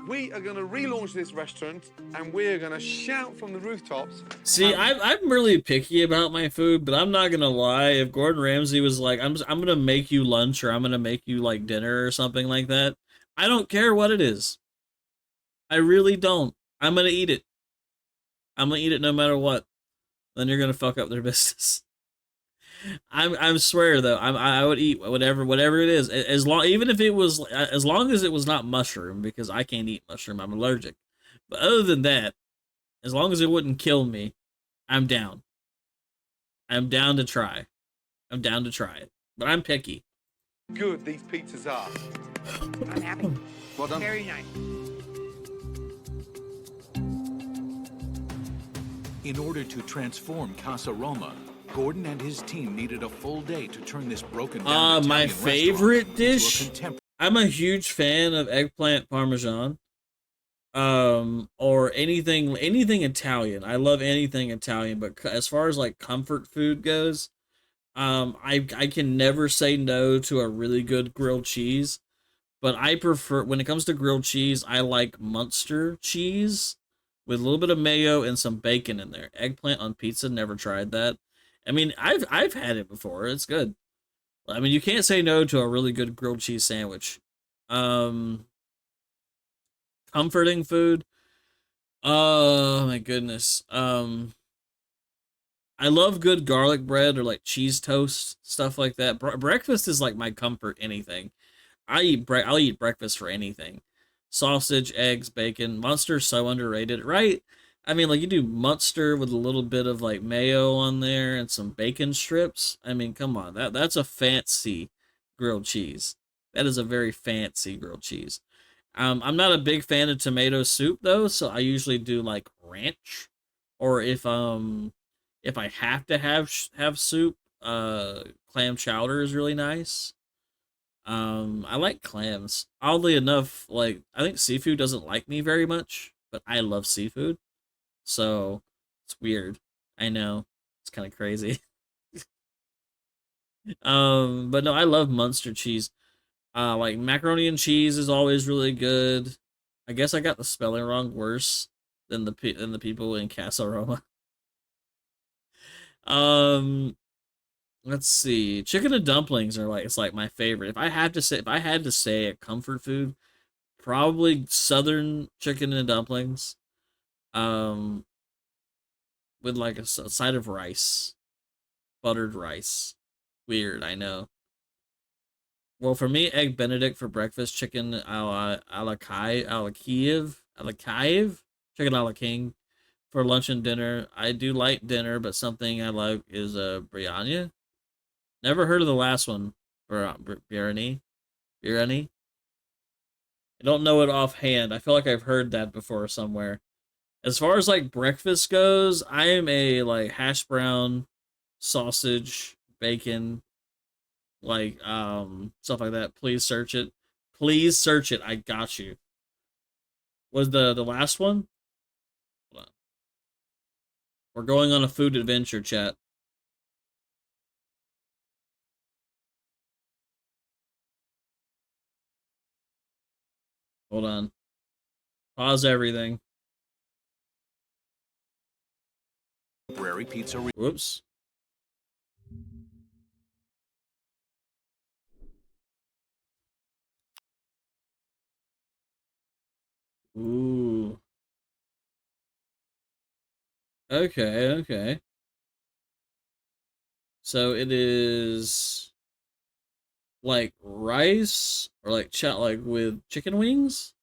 We are going to relaunch this restaurant, and we're going to shout from the rooftops. See, I'm really picky about my food, but I'm not gonna lie. If Gordon Ramsay was like, I'm gonna make you lunch, or I'm gonna make you like dinner or something like that, I don't care what it is. I really don't. I'm gonna eat it. I'm gonna eat it no matter what. Then you're gonna fuck up their business. I swear though, I would eat whatever it is, as long as it was not mushroom, because I can't eat mushroom, I'm allergic. But other than that, as long as it wouldn't kill me, I'm down. I'm down to try. I'm down to try it, but I'm picky. Good these pizzas are. I'm happy. Well done. Very nice. In order to transform Casa Roma, Gordon and his team needed a full day to turn this broken down My Italian favorite restaurant into a dish. contemporary. I'm a huge fan of eggplant parmesan. Or anything Italian. I love anything Italian, but as far as like comfort food goes, I can never say no to a really good grilled cheese. But I prefer, when it comes to grilled cheese, I like Munster cheese with a little bit of mayo and some bacon in there. Eggplant on pizza, never tried that. I mean, I've had it before. It's good. I mean, you can't say no to a really good grilled cheese sandwich. Comforting food. Oh my goodness. I love good garlic bread or like cheese toast, stuff like that. Breakfast is like my comfort anything. I'll eat breakfast for anything. Sausage, eggs, bacon. Munster's so underrated, right? I mean, like, you do Munster with a little bit of like mayo on there and some bacon strips. I mean, come on. That's a fancy grilled cheese. That is a very fancy grilled cheese. I'm not a big fan of tomato soup though, so I usually do like ranch, or if I have to have soup, clam chowder is really nice. I like clams. Oddly enough, like, I think seafood doesn't like me very much, but I love seafood, so it's weird. I know, it's kind of crazy. But no, I love Munster cheese. Like macaroni and cheese is always really good. I guess I got the spelling wrong worse than the people in Casa Roma. Let's see. Chicken and dumplings are like, it's like my favorite. If I had to say a comfort food, probably Southern chicken and dumplings. With like a side of rice, buttered rice. Weird, I know. Well, for me, egg Benedict for breakfast, chicken a la Kiev, chicken a la king for lunch and dinner. I do like dinner, but something I like is biryani. Never heard of the last one. Biryani. I don't know it offhand. I feel like I've heard that before somewhere. As far as like breakfast goes, I am a like hash brown, sausage, bacon, like stuff like that. Please search it. Please search it. I got you. Was the last one? Hold on. We're going on a food adventure, chat. Hold on. Pause everything. Pizza. Whoops. Ooh. Okay. So it is like rice or like like with chicken wings?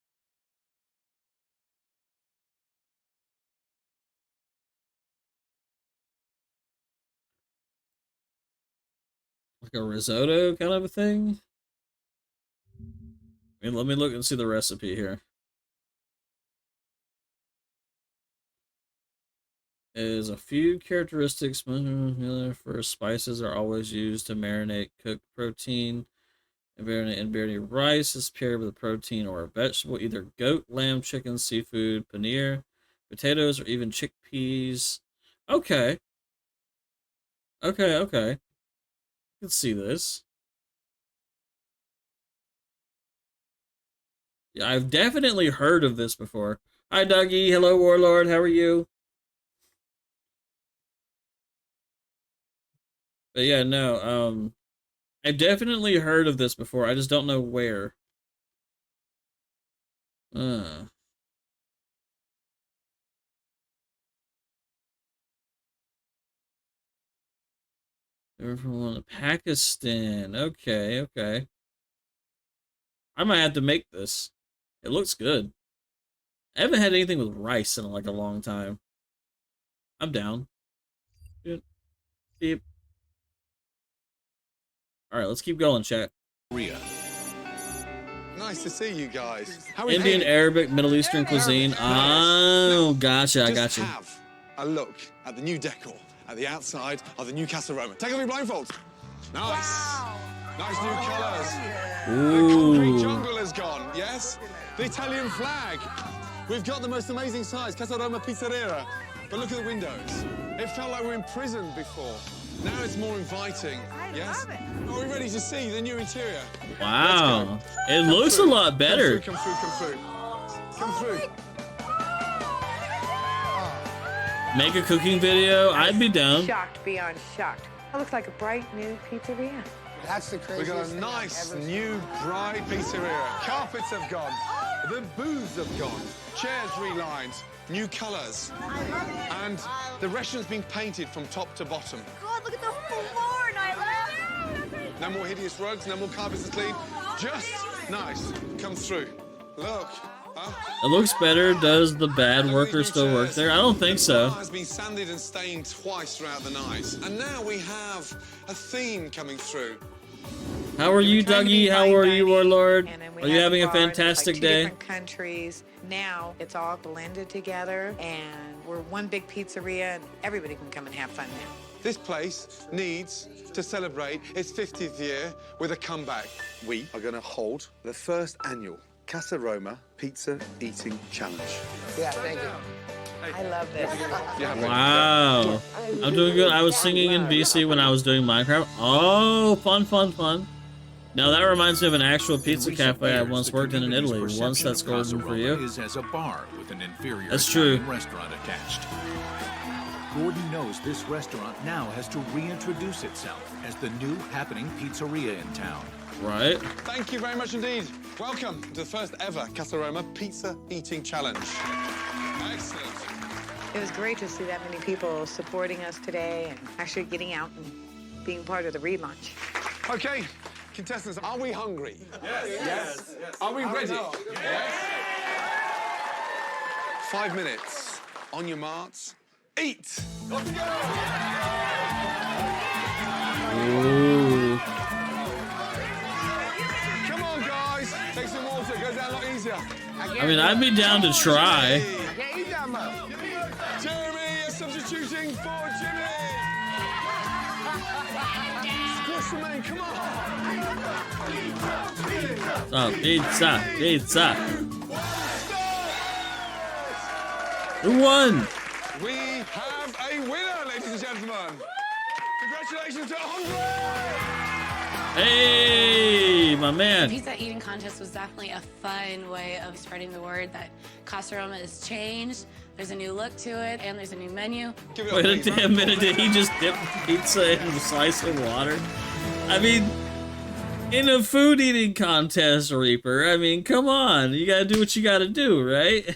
Like a risotto kind of a thing? I mean, let me look and see the recipe here. Is a few characteristics for spices are always used to marinate cooked protein And biryani rice is paired with a protein or a vegetable, either goat, lamb, chicken, seafood, paneer, potatoes, or even chickpeas. Okay. Okay. I can see this. Yeah, I've definitely heard of this before. Hi, Dougie. Hello, Warlord. How are you? But yeah, no, I've definitely heard of this before. I just don't know where. They're from Pakistan. Okay. I might have to make this. It looks good. I haven't had anything with rice in like a long time. I'm down. Beep. All right, let's keep going, chat. Nice to see you guys. Indian, Arabic, Middle Eastern cuisine. Oh, gotcha. I got you. Have a look at the new decor at the outside of the new Casa Romano. Take off your blindfolds. Nice. Wow. Nice new colours. Ooh. The concrete jungle is gone, yes? The Italian flag. We've got the most amazing size, Casa Romano Pizzeria. But look at the windows. It felt like we were in prison before. Now it's more inviting, yes? Are we ready to see the new interior? Wow. It looks a lot better. Come through. Make a cooking video? I'd be down. Shocked beyond shocked. That looks like a bright new pizzeria. That's the craziest We've got a thing nice I've ever new bright pizzeria. Carpets have gone. The booths have gone. Chairs relined. New colours. And the restaurant's been painted from top to bottom. God, look at the floor, Nyla. No more hideous rugs, no more carpets to clean. Just nice. Come through. Look. It looks better. Does the bad worker still work there? I don't think so. The bar has been sanded and stained twice throughout the night. And now we have a theme coming through. How are you, Dougie? How are you, Warlord? Are you having a fantastic day? Different countries. Now it's all blended together, and we're one big pizzeria, and everybody can come and have fun now. This place needs to celebrate its 50th year with a comeback. We are going to hold the first annual Casa Roma Pizza Eating Challenge. Yeah, thank you. I love this. Wow. I'm doing good. I was singing in BC when I was doing Minecraft. Oh, fun. Now that reminds me of an actual pizza cafe I once worked in Italy. Once that's golden for you. Is as a bar with an inferior That's true. restaurant attached. Gordon knows this restaurant now has to reintroduce itself as the new happening pizzeria in town. Right. Thank you very much indeed. Welcome to the first ever Casa Roma Pizza Eating Challenge. Excellent. It was great to see that many people supporting us today and actually getting out and being part of the relaunch. Okay, contestants, are we hungry? Yes. Are we ready? Yes. 5 minutes. On your marks, eat. Let's go. Ooh. Come on, guys. Take some water. It goes down a lot easier. I mean, I'd be down to try. Jeremy is substituting for Jimmy. Squash the man, come on. Oh, pizza. Who won? We have a winner, ladies and gentlemen. Congratulations to 100. Hey, my man. The pizza eating contest was definitely a fun way of spreading the word that Casa Roma has changed. There's a new look to it, and there's a new menu. Wait a damn minute, did he just dip pizza in a slice of water? I mean, in a food eating contest, Reaper, I mean, come on. You gotta do what you gotta do, right?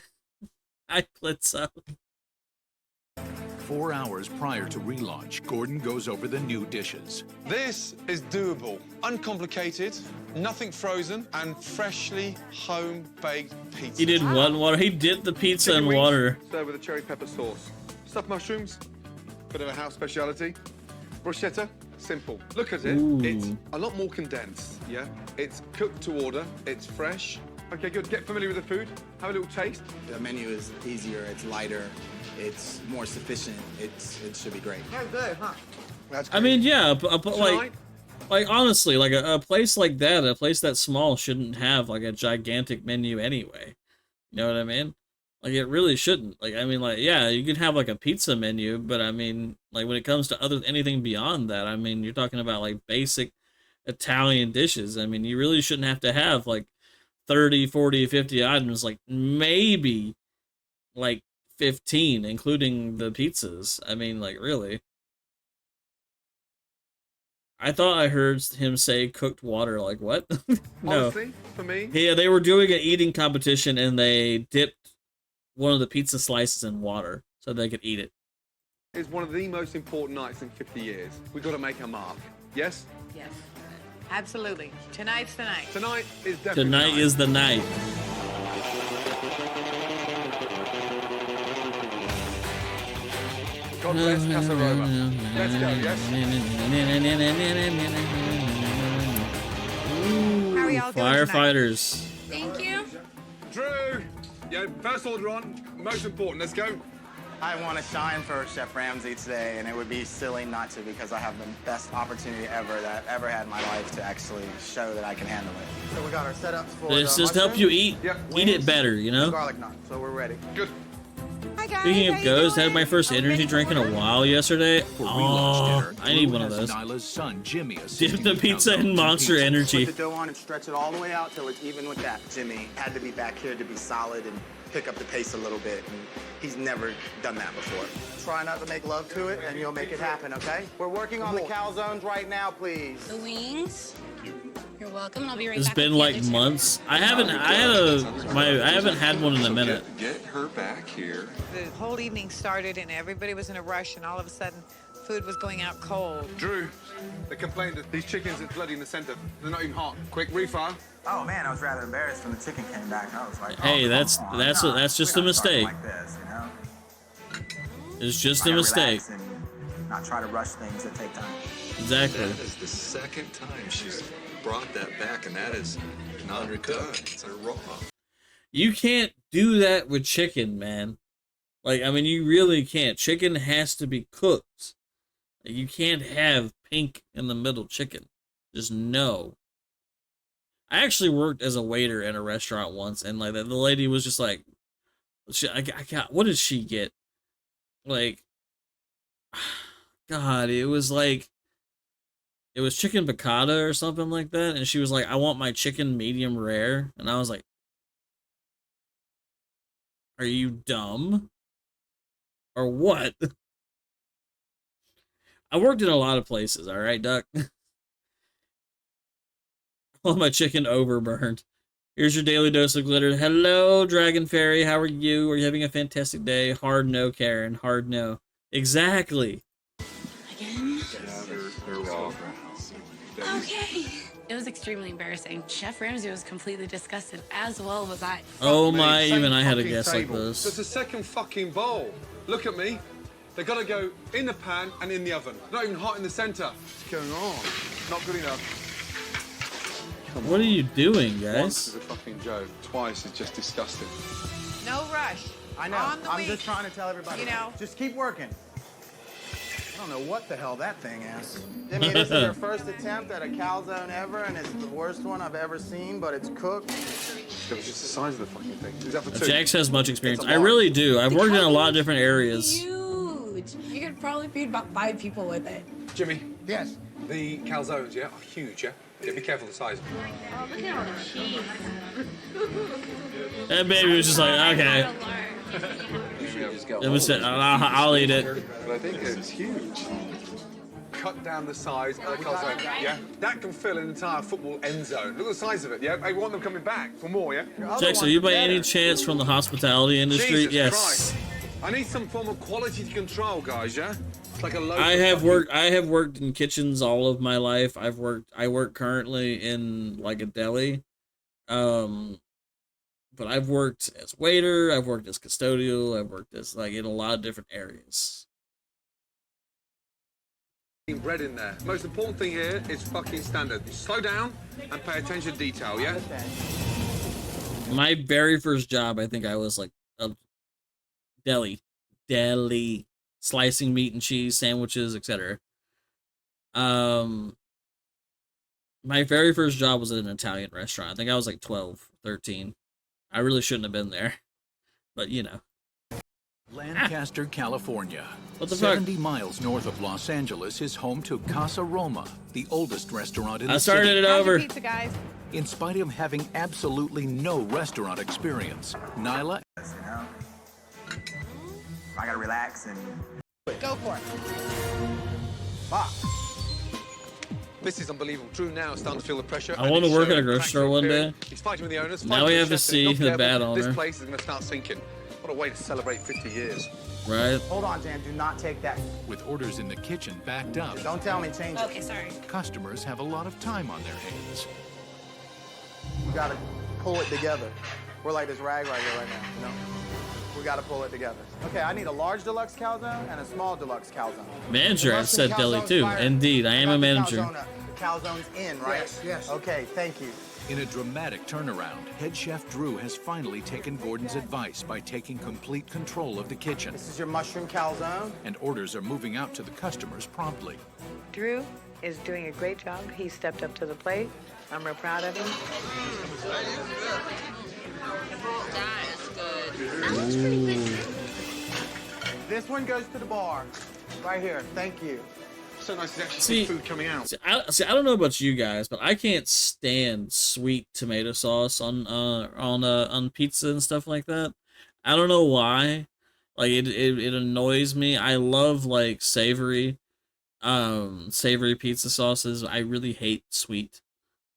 I Blitzo. 4 hours prior to relaunch, Gordon goes over the new dishes. This is doable, uncomplicated, nothing frozen, and freshly home-baked pizza. He did one water. He dipped the pizza in water. Served with a cherry pepper sauce. Stuffed mushrooms, bit of a house speciality. Bruschetta, simple. Look at it. Ooh. It's a lot more condensed, yeah? It's cooked to order, it's fresh. Okay, good. Get familiar with the food. Have a little taste. The menu is easier, it's lighter, it's more sufficient, it should be great. That's good, huh? I mean, yeah, but like, Like, honestly, like a place like that, a place that small shouldn't have like a gigantic menu anyway. You know what I mean? Like, it really shouldn't. Like, I mean, like, yeah, you can have like a pizza menu, but I mean, like, when it comes to anything beyond that, I mean, you're talking about like basic Italian dishes. I mean, you really shouldn't have to have like 30, 40, 50 items, like maybe like 15, including the pizzas. I mean, like, really. I thought I heard him say cooked water. Like, what? No. Honestly, for me, Yeah, they were doing an eating competition and they dipped one of the pizza slices in water so they could eat it. it's one of the most important nights in 50 years. We've got to make a mark. Yes? Yes. Absolutely. Tonight's the night. Tonight is definitely Tonight is the night. God bless Casa Romano. Let's go, yes? How are y'all doing Firefighters. Thank you. Drew! Yeah, first order on. Most important. Let's go. I want to shine for Chef Ramsay today, and it would be silly not to because I have the best opportunity ever that I've ever had in my life to actually show that I can handle it. So we got our setups for This just help you eat it better, you know? Garlic naan, so we're ready. Good. Hi guys. Speaking of ghosts, I had my first energy drink in a while yesterday. Oh, I need one of those. Nyla's son, Jimmy, Dip the pizza in Monster Energy. Put the dough on and stretch it all the way out till it's even with that. Jimmy had to be back here to be solid and pick up the pace a little bit, and he's never done that before. Try not to make love to it, and you'll make it happen, okay? We're working on the calzones right now, please. The wings. You're welcome. I'll be right It's back. been like months. I haven't had one in a minute. Get her back here. The whole evening started and everybody was in a rush and all of a sudden food was going out cold. Drew, they complained that these chickens are bloody in the center. They're not even hot. Quick, refire. Oh man, I was rather embarrassed when the chicken came back. I was like, Hey, oh, that's just a mistake. like this, you know? It's just Try a to mistake. relax and not try to rush things that take time. Exactly. That is the second time she's brought that back, and that is non-recooked. It's a raw. You can't do that with chicken, man. Like, I mean, you really can't. Chicken has to be cooked. You can't have pink in the middle chicken. Just no. I actually worked as a waiter in a restaurant once, and like the lady was just like, what did she get? Like, God, it was chicken piccata or something like that, and she was like, I want my chicken medium rare, and I was like, are you dumb? Or what? I worked in a lot of places, alright, Duck? I want my chicken overburned. Here's your daily dose of glitter. Hello, Dragon Fairy. How are you? Are you having a fantastic day? Hard no, Karen. Hard no. Exactly. Again? They're raw. Okay. It was extremely embarrassing. Chef Ramsay was completely disgusted, as well was I. Oh my, even I had a guess like this. There's a second fucking bowl. Look at me. They gotta go in the pan and in the oven. Not even hot in the center. What's going on? Not good enough. What are you doing, guys? Once is a fucking joke. Twice is just disgusting. No rush. I know. On the I'm week. just trying to tell everybody. You know. Just keep working. I don't know what the hell that thing is. Jimmy, this is your first attempt at a calzone ever, and it's the worst one I've ever seen, but it's cooked. It was just the size of the fucking thing. Is that for two? Jax has much experience. It's a I lot. really do. I've worked in a lot of different areas. Huge. You could probably feed about 5 people with it. Jimmy. Yes. The calzones, yeah, are huge, yeah? Yeah, be careful of the size. Oh, look at all the cheese. That baby was just like, okay. Let me sit. I'll eat it. But I think it's huge. Cut down the size of the calzone, yeah? That can fill an entire football end zone. Look at the size of it, yeah? I want them coming back for more, yeah? Jax, are you by any chance from the hospitality industry? Jesus Yes. Christ. I need some form of quality control, guys, yeah? It's like a local I have worked in kitchens all of my life. I work currently in like a deli. But I've worked as waiter, I've worked as custodial, I've worked as like in a lot of different areas. bread in there. Most important thing here is fucking standard. Slow down and pay attention to detail, yeah? My very first job, I think I was like a deli, slicing meat and cheese, sandwiches, etc. My very first job was at an Italian restaurant. I think I was like 12, 13. I really shouldn't have been there, but you know. Lancaster, California. What the 70 fuck? miles north of Los Angeles is home to Casa Roma, the oldest restaurant in the I started city. it over. Pizza, guys. In spite of having absolutely no restaurant experience, Nyla... You know? I gotta relax and... Go for it. Fuck. This is unbelievable. Drew now is starting to feel the pressure. I want to work at a grocery store one day. He's fighting with the owners. Now we have to see the bad owner. This place is going to start sinking. What a way to celebrate 50 years. Right. Hold on, Jan. Do not take that. With orders in the kitchen backed up, Don't tell me. Change it. Okay, sorry. customers have a lot of time on their hands. You gotta pull it together. We're like this rag right here right now, you know? We gotta pull it together. Okay, I need a large deluxe calzone and a small deluxe calzone. Manager, I've said deli too. Indeed, I am a manager. Calzone's in, right? Yes. Okay, thank you. In a dramatic turnaround, head chef Drew has finally taken Gordon's advice by taking complete control of the kitchen. This is your mushroom calzone. And orders are moving out to the customers promptly. Drew is doing a great job. He stepped up to the plate. I'm real proud of him. That is good. This one goes to the bar. Right here. Thank you. So nice to actually See, see food coming out. See, I don't know about you guys, but I can't stand sweet tomato sauce on pizza and stuff like that. I don't know why. Like it annoys me. I love like savory pizza sauces. I really hate sweet.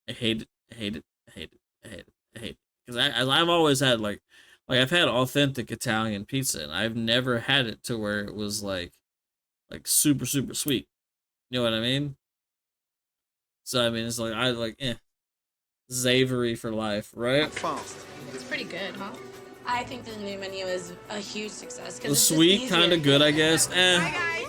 I hate it. I hate it. I hate it. I hate it. I hate it. Because I've always had like I've had authentic Italian pizza, and I've never had it to where it was like super sweet. You know what I mean? So I mean, it's like savory for life, right? Fast. It's pretty good, huh? I think the new menu is a huge success. The sweet kind of good, I guess. Hi, guys.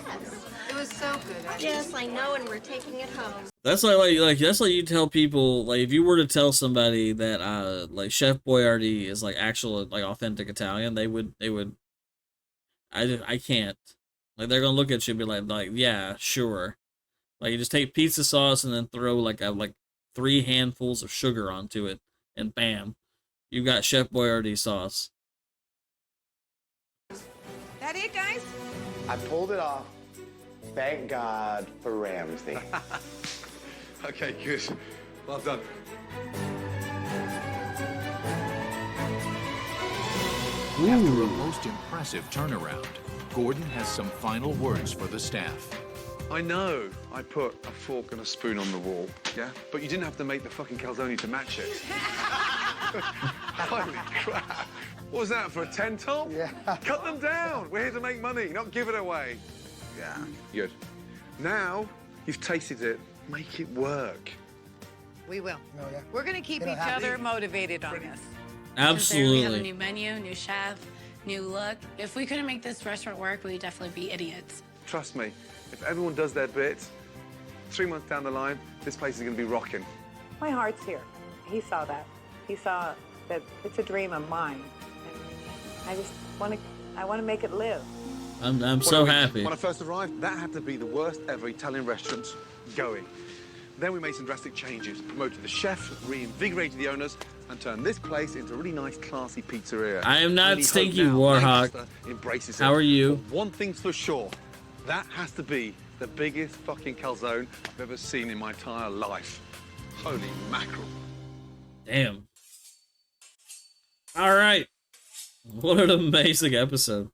It was so good. Yes, I know, and we're taking it home. That's like that's like you tell people, like if you were to tell somebody that like Chef Boyardee is like actual like authentic Italian, they would I can't. Like they're gonna look at you and be like yeah, sure. Like you just take pizza sauce and then throw like 3 handfuls of sugar onto it, and bam, you got Chef Boyardee sauce. That it, guys? I pulled it off. Thank God for Ramsay. Okay, good. Well done. After a most impressive turnaround, Gordon has some final words for the staff. I know I put a fork and a spoon on the wall, yeah? But you didn't have to make the fucking calzone to match it. Holy crap. What was that, for a 10 top? Yeah. Cut them down. We're here to make money, not give it away. Yeah. Good. Now you've tasted it, make it work. We will. Oh, yeah. We're going to keep You don't each have to other eat. motivated on this. We have a Absolutely. new menu, new chef, new look. If we couldn't make this restaurant work, we'd definitely be idiots. Trust me, if everyone does their bit, 3 months down the line, this place is going to be rocking. My heart's here. He saw that. He saw that it's a dream of mine. And I just want to make it live. I'm so happy. When I first arrived, that had to be the worst ever Italian restaurant going. Then we made some drastic changes, promoted the chef, reinvigorated the owners, and turned this place into a really nice, classy pizzeria. I am not Only hope Stinky now Warhawk. Lancaster embraces How it. are you? But one thing's for sure, that has to be the biggest fucking calzone I've ever seen in my entire life. Holy mackerel. Damn. All right. What an amazing episode.